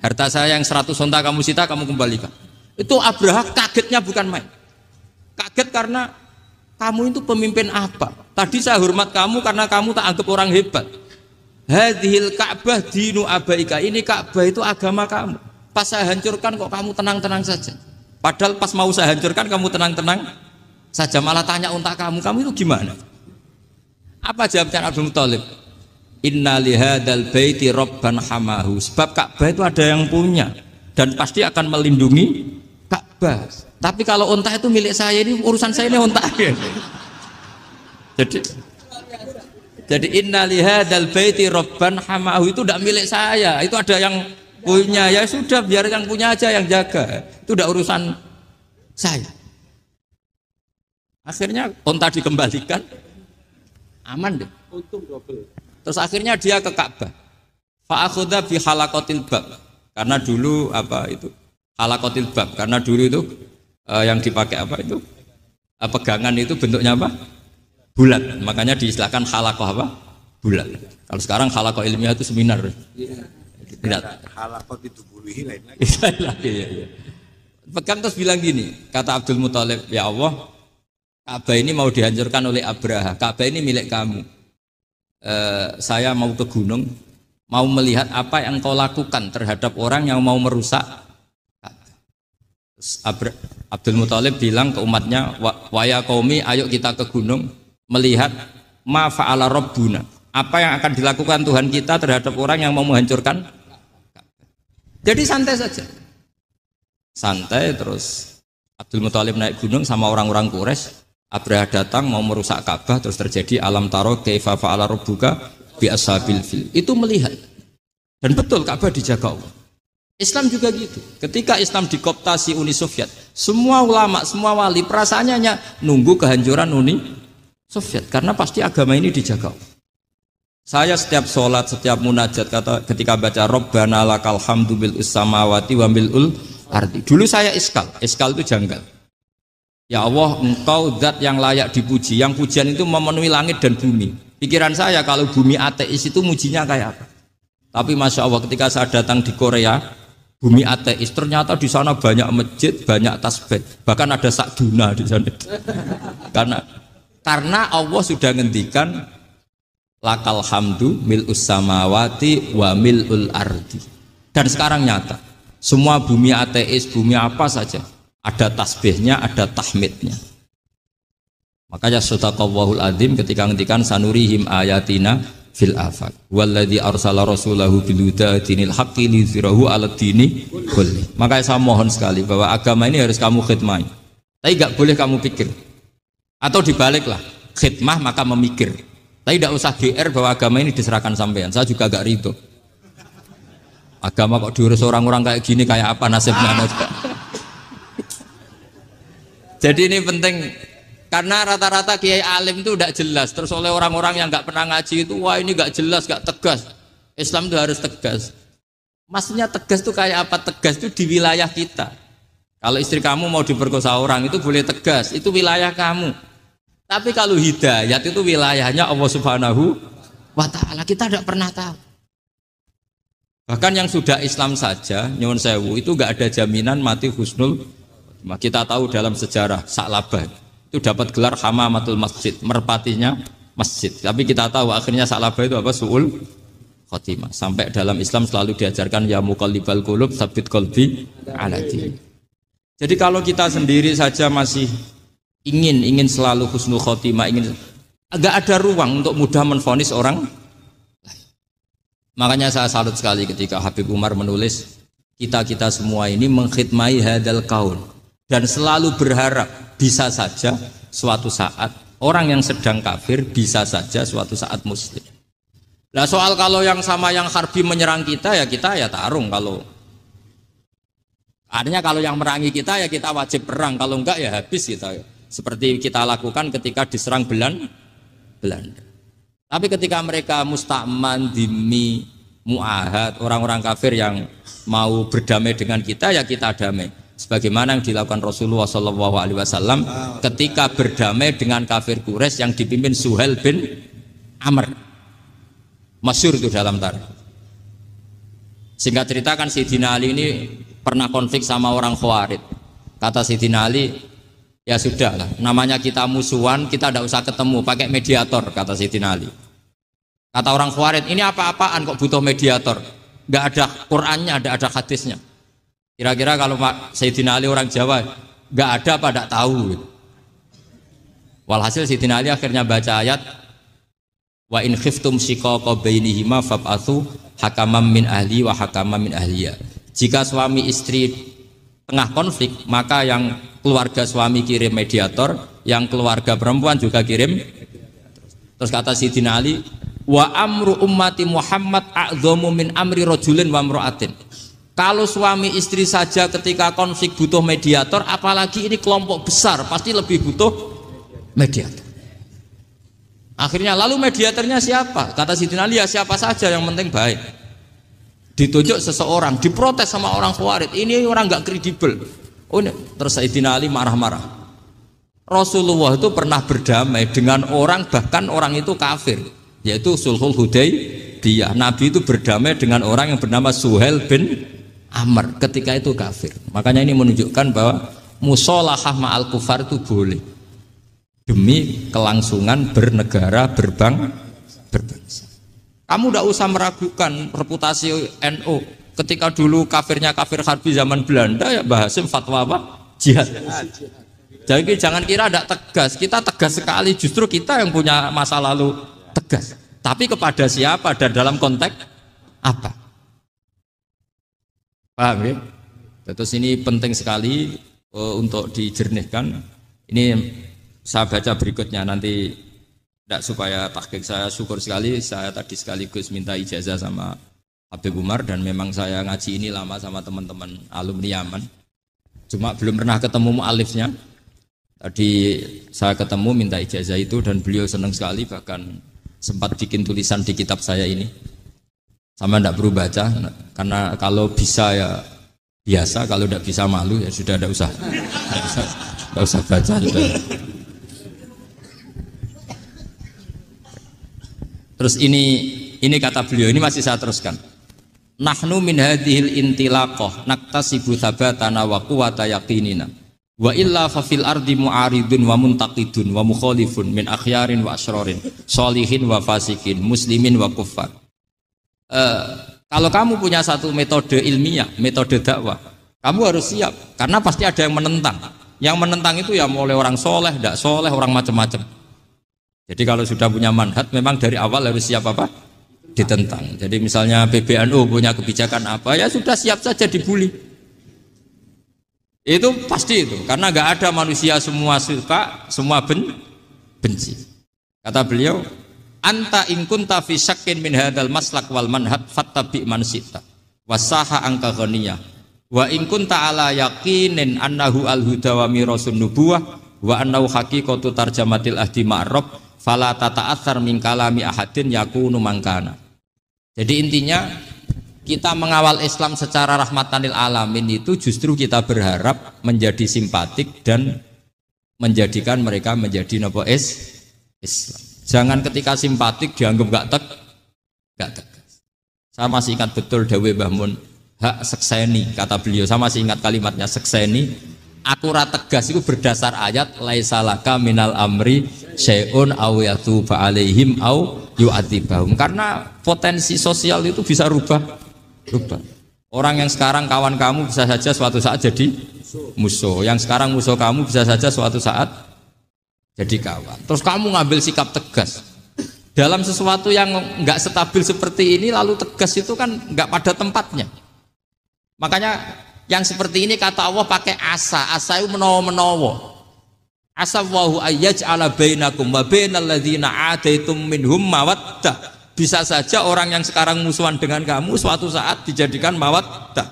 S3: Harta saya yang 100 unta kamu sita kamu kembalikan. Itu Abraha kagetnya bukan main. Kaget karena kamu itu pemimpin apa? Tadi saya hormat kamu karena kamu tak anggap orang hebat. Hadhil Ka'bah dinu abaika, ini Ka'bah itu agama kamu. Pas saya hancurkan kok kamu tenang-tenang saja. Padahal pas mau saya hancurkan kamu tenang-tenang saja, malah tanya unta kamu itu gimana? Apa jawabnya Abdul Muthalib? Inna lihadal baiti rabban hamahu. Sebab Ka'bah itu ada yang punya dan pasti akan melindungi Ka'bah. Tapi kalau unta itu milik saya, ini urusan saya, ini unta. Jadi inna lihadal baiti rabban hamahu itu tidak milik saya, itu ada yang punya. Ya sudah, biar yang punya aja yang jaga. Itu tidak urusan saya. Akhirnya unta dikembalikan, aman deh. Untung double. Terus akhirnya dia ke Ka'bah. Fa'akhudha bi halaqatil bab. Karena dulu apa itu? Halaqatil bab. Karena dulu itu yang dipakai apa itu? Pegangan itu bentuknya apa? Bulat. Makanya diistilahkan halaqah apa? Bulat. Kalau sekarang halaqah ilmiah itu seminar. Tidak. Halaqah itu buluhi lain lagi. Iya. Pegang terus bilang gini, kata Abdul Muthalib, ya Allah, Ka'bah ini mau dihancurkan oleh Abraha. Ka'bah ini milik kamu. Saya mau ke gunung, mau melihat apa yang kau lakukan terhadap orang yang mau merusak Ka'bah. Abdul Muthalib bilang ke umatnya, wa ya qaumi, ayo kita ke gunung melihat ma fa'ala rabbuna. Apa yang akan dilakukan Tuhan kita terhadap orang yang mau menghancurkan Ka'bah. Jadi santai saja. Santai terus Abdul Muthalib naik gunung sama orang-orang Quraisy. Abraha datang mau merusak Ka'bah, terus terjadi alam taro kaifa fa'ala rabbuka bi ashabil fil. Itu melihat. Dan betul Ka'bah dijaga Allah. Islam juga gitu. Ketika Islam dikooptasi Uni Soviet, semua ulama, semua wali perasaannya hanya nunggu kehancuran Uni Soviet karena pasti agama ini dijaga. Saya setiap sholat, setiap munajat ketika baca Rabbana lakal hamdu bil samawati wa bil ardi. Dulu saya iskal itu janggal. Ya Allah, engkau zat yang layak dipuji, yang pujian itu memenuhi langit dan bumi. Pikiran saya kalau bumi ateis itu mujinya kayak apa? Tapi masya Allah ketika saya datang di Korea, bumi ateis ternyata di sana banyak masjid, banyak tasbih, bahkan ada sakduna di sana. karena Allah sudah ngendikan lakal hamdu mil'us samawati wa mil'ul ardi. Dan sekarang nyata, semua bumi ateis, bumi apa saja, ada tasbihnya, ada tahmidnya. Makanya sadaqallahul adzim ketika ngendikan sanurihim ayatina fil afaq walladzi arsala rasulahu bil huda dinil haqqi liyuzhirahu 'alad dini kulli. Makanya saya mohon sekali bahwa agama ini harus kamu khidmah. Tapi enggak boleh kamu pikir. Atau dibaliklah, khidmah maka memikir. Tapi tidak usah GR bahwa agama ini diserahkan sampean. Saya juga agak ridho. Agama kok diurus orang-orang kayak gini, kayak apa nasibnya? Jadi ini penting karena rata-rata kiai alim itu tidak jelas. Terus oleh orang-orang yang nggak pernah ngaji itu, wah ini nggak jelas, nggak tegas. Islam itu harus tegas. Maksudnya tegas itu kayak apa? Tegas itu di wilayah kita. Kalau istri kamu mau diperkosa orang itu boleh tegas, itu wilayah kamu. Tapi kalau hidayat itu wilayahnya Allah Subhanahu wa Ta'ala, kita tidak pernah tahu. Bahkan yang sudah Islam saja, nyuwun sewu, itu nggak ada jaminan mati husnul. Kita tahu dalam sejarah Sa'labah itu dapat gelar hamamatul masjid, merpatinya masjid. Tapi kita tahu akhirnya Sa'labah itu apa? Su'ul khotimah. Sampai dalam Islam selalu diajarkan ya muqallibal qulub tsabbit qalbi ala din. Jadi kalau kita sendiri saja masih ingin selalu husnul khotimah, agak ada ruang untuk mudah menvonis orang. Makanya saya salut sekali ketika Habib Umar menulis kita semua ini mengkhidmati hadal kaun dan selalu berharap bisa saja suatu saat orang yang sedang kafir bisa saja suatu saat muslim. Nah soal kalau yang sama yang harbi menyerang kita ya tarung. Kalau artinya kalau yang merangi kita ya kita wajib perang, kalau enggak ya habis kita. Seperti kita lakukan ketika diserang Belanda. Tapi ketika mereka musta'man, dhimmi, mu'ahad, orang-orang kafir yang mau berdamai dengan kita ya kita damai. Sebagaimana yang dilakukan Rasulullah SAW ketika berdamai dengan kafir Quraisy yang dipimpin Suhail bin Amr. Masyhur itu dalam tarikh. Singkat cerita kan Sayyidina Ali ini pernah konflik sama orang Khawarij. Kata Sayyidina Ali, ya sudahlah, namanya kita musuhan, kita tidak usah ketemu, pakai mediator, kata Sayyidina Ali. Kata orang Khawarij, ini apa-apaan kok butuh mediator? Nggak ada Qur'annya, ada hadisnya. Kira-kira kalau Pak Sayyidina Ali orang Jawa, nggak ada apa tidak tahu. Walhasil Sayyidina Ali akhirnya baca ayat, wa in khiftum shiqaqa bainihima fab'atsu hakaman min ahli wa hakaman min ahliya. Jika suami istri tengah konflik, maka yang keluarga suami kirim mediator, yang keluarga perempuan juga kirim. Terus kata Sayyidina Ali, wa amru ummati Muhammad a'dhamu min amri rajulin wa imra'atin. Kalau suami istri saja ketika konflik butuh mediator, apalagi ini kelompok besar pasti lebih butuh mediator. Akhirnya lalu mediatornya siapa? Kata Sayyidina Ali, ya siapa saja yang penting baik. Ditunjuk seseorang, diprotes sama orang Khawarij, ini orang nggak kredibel. Oh, ini. Terus Sayyidina Ali marah-marah. Rasulullah itu pernah berdamai dengan orang, bahkan orang itu kafir, yaitu Sulhul Hudaybiyah. Nabi itu berdamai dengan orang yang bernama Suhail bin Amr ketika itu kafir. Makanya ini menunjukkan bahwa musolahah ma'al kufar itu boleh demi kelangsungan bernegara, berbangsa. Kamu tidak usah meragukan reputasi NU. Ketika dulu kafirnya kafir harbi zaman Belanda, ya Mbah Hasim fatwa apa? Jihad. Jadi jangan kira tidak tegas. Kita tegas sekali. Justru kita yang punya masa lalu tegas. Tapi kepada siapa dan dalam konteks apa? Paham ya? Terus ini penting sekali untuk dijernihkan. Ini saya baca berikutnya nanti, tidak supaya tahqiq. Saya syukur sekali, saya tadi sekaligus minta ijazah sama Habib Umar, dan memang saya ngaji ini lama sama teman-teman alumni Yaman. Cuma belum pernah ketemu mu'alifnya. Tadi saya ketemu minta ijazah itu dan beliau senang sekali, bahkan sempat bikin tulisan di kitab saya ini. Sama tidak perlu baca, karena kalau bisa ya biasa, kalau tidak bisa malu ya sudah, tidak usah baca. Sudah. Terus ini kata beliau, ini masih saya teruskan. Nahnu min hadhil intilaqah naktasibu thabatana wa quwwata yaqinina wa illa fa fil ardi mu'aridun wa muntaqidun wa mukhalifun min akhyarin wa asyrarin sholihin wa fasikin muslimin wa kuffar. Kalau kamu punya satu metode ilmiah, metode dakwah, kamu harus siap karena pasti ada yang menentang. Yang menentang itu ya mulai orang soleh, tidak soleh, orang macam-macam. Jadi kalau sudah punya manhaj memang dari awal harus siap apa? Ditentang. Jadi misalnya PBNU punya kebijakan apa, ya sudah siap saja dibully. Itu pasti itu, karena nggak ada manusia semua suka, semua benci. Kata beliau, anta in kunta fi syakkin min hadzal maslak wal manhaj fattabi man syi'ta wasaha angka ghaniyah wa in kunta ala yaqinin annahu al huda wa mirasun nubuwah wa annahu haqiqatu tarjamatil ahdi ma'rab fala tata'athar min kalami ahadin yakunu mangkana. Jadi intinya kita mengawal Islam secara rahmatanil alamin itu justru kita berharap menjadi simpatik dan menjadikan mereka menjadi nopo Islam. Jangan ketika simpatik dianggap gak tegas. Saya masih ingat betul dawuh Mbah Mun, hak sekseni, kata beliau. Saya masih ingat kalimatnya, sekseni. Akurat tegas itu berdasar ayat laisalaka minal amri syai'un aw yatuba alaihim aw yu'adzibahum. Karena potensi sosial itu bisa rubah. Orang yang sekarang kawan kamu bisa saja suatu saat jadi musuh. Yang sekarang musuh kamu bisa saja suatu saat jadi kawan. Terus kamu ngambil sikap tegas dalam sesuatu yang enggak stabil seperti ini, lalu tegas itu kan enggak pada tempatnya. Makanya yang seperti ini kata Allah pakai asa itu menawa-menawa. Asa wahu ayyaj'ala bainakum wa bainal ladzina ataitum minhum mawaddah. Bisa saja orang yang sekarang musuhan dengan kamu suatu saat dijadikan mawaddah.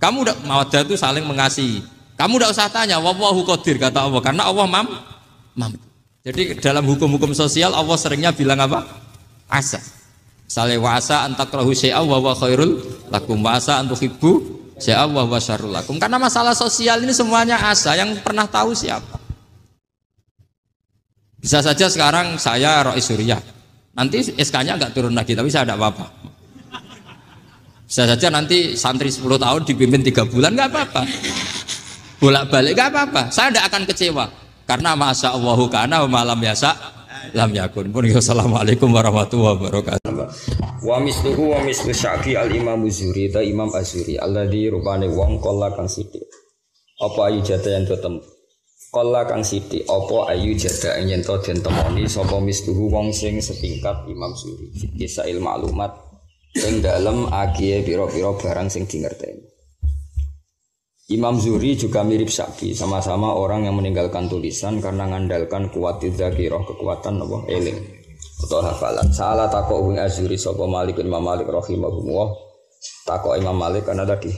S3: Kamu udah mawaddah itu saling mengasihi. Kamu udah usah tanya wallahu qadir kata Allah, karena Allah mampu. Jadi dalam hukum-hukum sosial Allah seringnya bilang apa? Asa. Misalnya wa asa antakrahu syai'a wa huwa khairul lakum wa asa antuhibbu syai'a wa huwa syarrul lakum. Karena masalah sosial ini semuanya asa, yang pernah tahu siapa? Bisa saja sekarang saya Rois Suriah, nanti SK-nya enggak turun lagi, tapi saya tidak apa-apa. Bisa saja nanti santri 10 tahun dipimpin 3 bulan, enggak apa-apa. Bolak-balik enggak apa-apa. Saya tidak akan kecewa. Karena masya Allahu kana wa malam yasa lam yakun. Assalamualaikum warahmatullahi wabarakatuh.
S1: Wa misluhu wa mislu Syafi'i al-Imam Zuri ta Imam Az-Zuri alladzi rupane wong kala kang sithik. Apa ayu jada yang tetem. Kala kang sithik apa ayu jada yen to den temoni sapa misluhu wong sing setingkat Imam Zuri. Kisail maklumat ing dalem agie pira-pira barang sing dingerteni. Imam Zuri juga mirip Syafi'i, sama-sama orang yang meninggalkan tulisan karena mengandalkan kuwatiz zakirah, kekuatan apa eling atau hafalan. Salah takok wing Az-Zuri sapa Malik Imam Malik rahimahullah. Takok Imam Malik karena tadi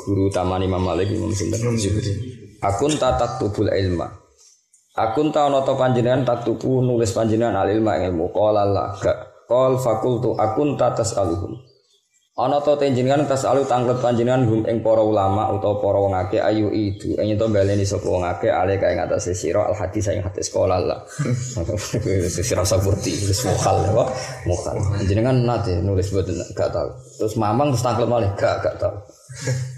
S1: guru taman Imam Malik Imam Zuri. Akun taktubul ilma. Akun ta ana ta panjenengan taktubu nulis panjenengan al ilma ilmu qala la qol fakultu akun tasaluhum. Ana ta panjenengan tasalu tanglet panjenengan hum ing para ulama utawa para wong akeh ayu itu yen to baleni sapa wong akeh ale kae ngatasé sira al hadis ing hadis qala la. Sira saburti wis mukhal ya, mukhal. Panjenengan nate nulis boten gak tau. Terus mamang terus tanglet malih gak tau.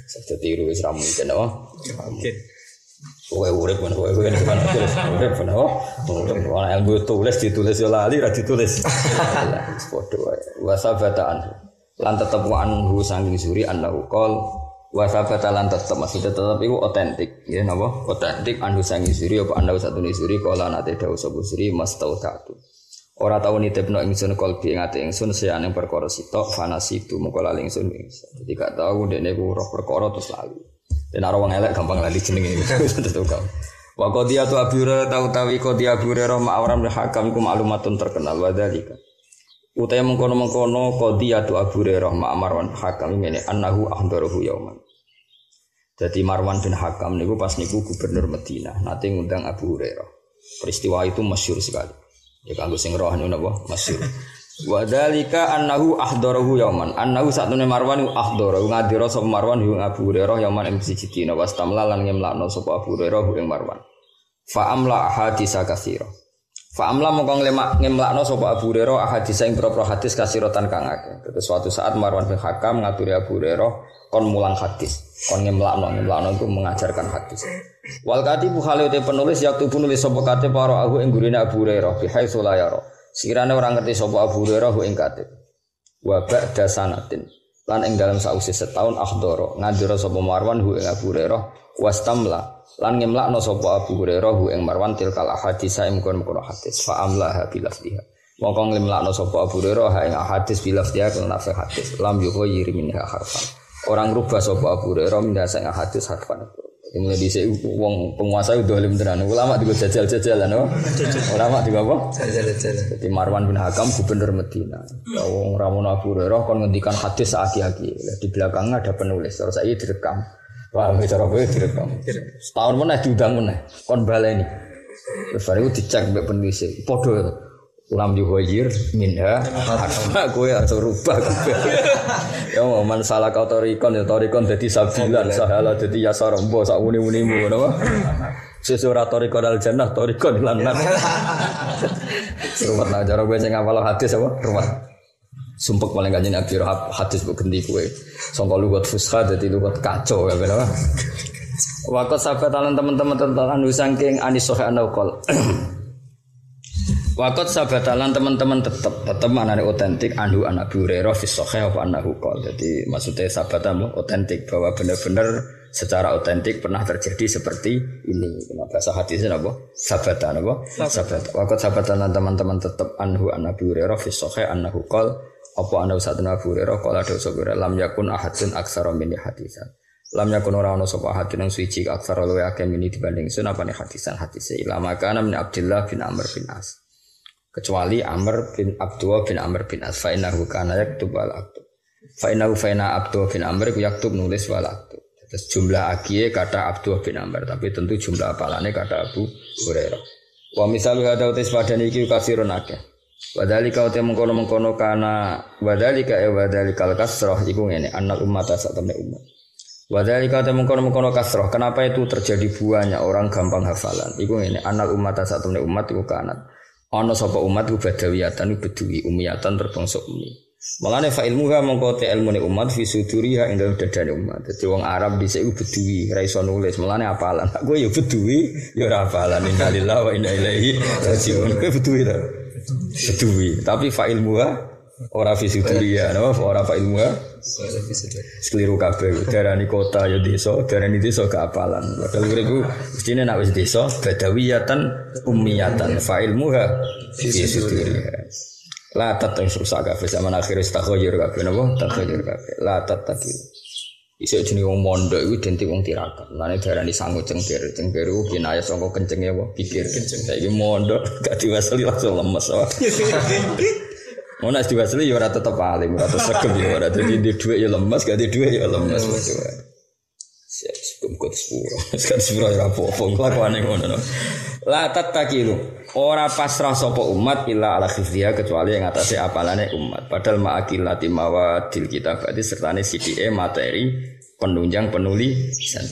S1: Saja tiru wis ra mungkin apa? Mungkin. Kowe urip ngono kowe kan tulis urip ngono. Ora ilmu tulis ditulis yo lali ra ditulis. Padha wae. Wasabataan lan tetep anhu sanging Zuri annahu qol wasabata lan tetep maksudnya tetep iku otentik ya napa otentik anhu sanging Zuri apa annahu satune Zuri qala nate dawuh sapa Zuri mastautatu ora tau nitipno ingsun qalbi ing ati ingsun seane perkara sitok fanasitu moko lali ingsun jadi gak tau dene ku roh perkara terus lali den ora wong elek gampang lali jenenge tetu kok wa qadiyatu abura tau tawi qadiyah abura ma'awram hakam ku maklumatun terkenal wa dalika
S3: Utai mengkono-mengkono qadiyatu Abu Hurairah ma Marwan bin Hakam ngene annahu ahdarahu yauman. Jadi Marwan bin Hakam niku pas niku gubernur Madinah nate ngundang Abu Hurairah. Peristiwa itu masyhur sekali. Ya kanggo sing roh niku napa masyhur. Wa dzalika annahu ahdarahu yauman. Annahu satune Marwan ahdara ngadira sapa Marwan ing Abu Hurairah yauman ing siji dina wastamla lan ngemlakno sapa Abu Hurairah ing Marwan. Fa amla hadisa katsira. Fa amla mongko ngemlakno sapa Abu Hurairah hadis sing propro hadis kasiratan kang akeh. Terus suatu saat Marwan bin Hakam ngaturi Abu Hurairah kon mulang hadis, kon ngemlakno itu mengajarkan hadis. Wal katibu halute penulis yaktubu nulis sapa katib para aku ing gurine Abu Hurairah bi haitsu la yara. Sekirane ora ngerti sapa Abu Hurairah ing katib. Wa ba'da sanatin lan ing dalam sausi setahun akhdara ngandira sapa Marwan ing Abu Hurairah wastamla lan ngemlakno sapa Abu Hurairah ing Marwan tilkal hadis ing kono hadis fa amlaha bilafdiha mongko ngemlakno sapa Abu Hurairah ing hadis bilafdiha lan nafsi hadis lam yughayir minha harfan orang rubah sapa Abu Hurairah minha ing hadis harfan ini dhisik wong penguasa dolim tenan ulama digo jajal-jajalan ulama digo apa jajal-jajalan dadi Marwan bin Hakam gubernur Madinah wong ramono Abu Hurairah kon ngendikan hadis aki-aki di belakangnya ada penulis terus saiki direkam. Wah, bicara gue direkam. Setahun mana diundang mana? Kon baleni. Terus baru dicek mbek penulis. Podo ulam yuhayir minha. Gue harus rubah. Ya mau man salah kau torikon ya torikon jadi sabilan sahala jadi yasar embo sak muni-munimu ngono. Sesura torikon al jannah torikon lanan. Rumat nah cara gue sing ngapal hadis apa? Rumat. Sumpek paling kanjeng Nabi hadis mbok gendi kowe. Sangka lugat fusha dadi lugat kacau ya bener. Waqat sahabat teman-teman tentang anu saking anis sahih anaqol. Waqat sahabat teman-teman tetep manane otentik anu Abu Hurairah fi sahih apa anahu qol. Jadi maksudnya sahabat otentik bahwa benar-benar secara otentik pernah terjadi seperti ini. Kenapa bahasa hadisnya apa? Sabatan apa? Sabat. Waqat sahabat teman-teman tetep anhu Abu Hurairah fi sahih anahu qol. Apa ana usatuna Abu Hurairah qala ada sabira lam yakun ahadun aksara min hadisan. Lam yakun ora ana sapa ahadun suci aksara luwe akeh mini dibanding sun apane hadisan hadise ilama kana min Abdullah bin Amr bin As. Kecuali Amr bin Abdullah bin Amr bin As fa innahu kana yaktub wal aktub. Fa innahu Abdullah bin Amr yaktub nulis wal aktub. Terus jumlah akie kata Abdullah bin Amr tapi tentu jumlah apalane kata Abu Hurairah. Wa misalu hada utis padane iki kasirun akeh. Wadhalika uti mengkono-mengkono kana wadhalikal kasrah iku ngene anak umat satemene umat. Wadhalika uti mengkono-mengkono kasrah kenapa itu terjadi banyak orang gampang hafalan iku ngene anak umat satemene umat iku kanat ana sapa umat iku badawiyatan bedui umiyatan terbangsa umi. Malane fa ilmuha mengko te ilmune umat fi suduriha ing dalem dadane umat. Dadi wong Arab dhisik iku bedui ra iso nulis malane hafalan. Kowe ya bedui ya ora hafalan innalillahi wa inna ilaihi raji'un. Kowe bedui ta? Bedui, tapi fa'il muha ora fisituria, no? Ora fa'il muha sekeliru kabeh. Darani kota ya desa, darani desa keapalan. Padahal uripku mestine nek wis desa badawiyatan ummiyatan fa'il muha fisituria. La tatang rusak kabeh zaman akhir istakhoyir kabeh napa? Takhoyir kabeh. La tataki. Isuk jenenge wong mondok iku identik wong tirakat. Lane darani sangu cengkir. Cengkir ku kinaya saka kencenge apa? Pikir kenceng. Saiki mondok gak diwasali langsung lemes. Ono nek diwasali ya ora tetep alim, ora sregep ya ora. Dadi di dhuwit ya lemes, gak di dhuwit ya lemes. Siap sebelum kok sepuro. Sekarang sepuro ora apa-apa kelakuane ngono. La tatakilu. Ora pasrah sapa umat illa ala khifriya kecuali yang atase apalane umat. Padahal ma'akilati mawadil kitab berarti sertane sidike materi penunjang penulisan.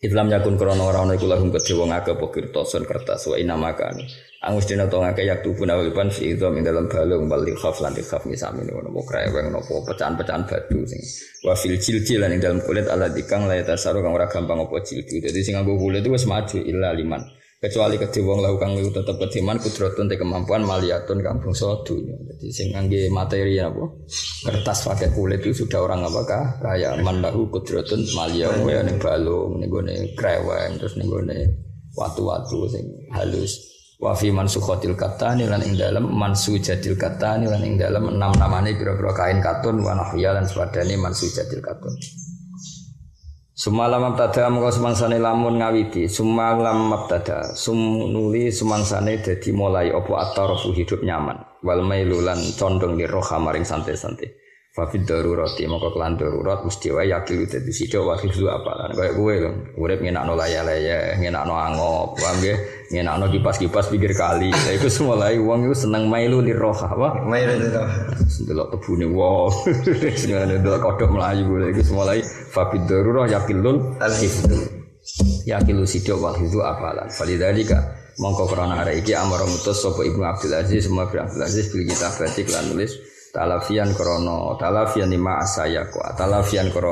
S3: Islam yakun krana ora ana iku lahum kedhe wong akeh apa kirtasun kertas wa inamakan. Angus dina to ngake yak tubuh nawipan fi idham ing dalam balung bali khaf lan khaf misamin ngono mo kreweng napa pecahan-pecahan batu sing wa fil jildi lan ing dalam kulit ala dikang la tasaru kang ora gampang apa jildi. Dadi sing nganggo kulit itu wis maju illa liman. Kecuali kedhe wong lahu kang tetep kediman kudratun te kemampuan maliyatun kang bangsa dunya. Dadi sing ngangge materi apa? Kertas pakai kulit itu sudah orang apakah kaya man lahu kudratun maliyatun ya ning balung ning gone kreweng terus ning gone watu-watu sing halus. Wa fi mansukhatil katani lan ing dalem mansujatil katani lan ing dalem 6 namane pira-pira kain katun wa nahya lan sepadane mansujatil katun.
S1: Semalam mabtada mengko semangsane lamun ngawiti, semalam mabtada, nuli semangsane dadi mulai apa atarafu hidup nyaman. Wal mailulan condong li roha maring santai-santai. Fa fid darurati mengko kelan darurat mesti wae yakil dadi sida wa hifzu apalan. Kaya kowe lho, urip ngenakno laya-laya, ngenakno angop, paham nggih? Ngenakno kipas-kipas pinggir kali. Lha iku mulai wong iku seneng mailu li roha, apa? Mailu li roha. Delok tebune wong. Sing delok kodhok mlayu lha iku mulai fa fid darurah yakilul al-hifzu. Yakilu sida wa hifzu apalan. Falidalika mongko krana arek iki amara mutus sapa Ibnu Abdul Aziz semua Abdul Aziz bil kitab lan nulis talafian krono talafian lima asaya ko talafian krono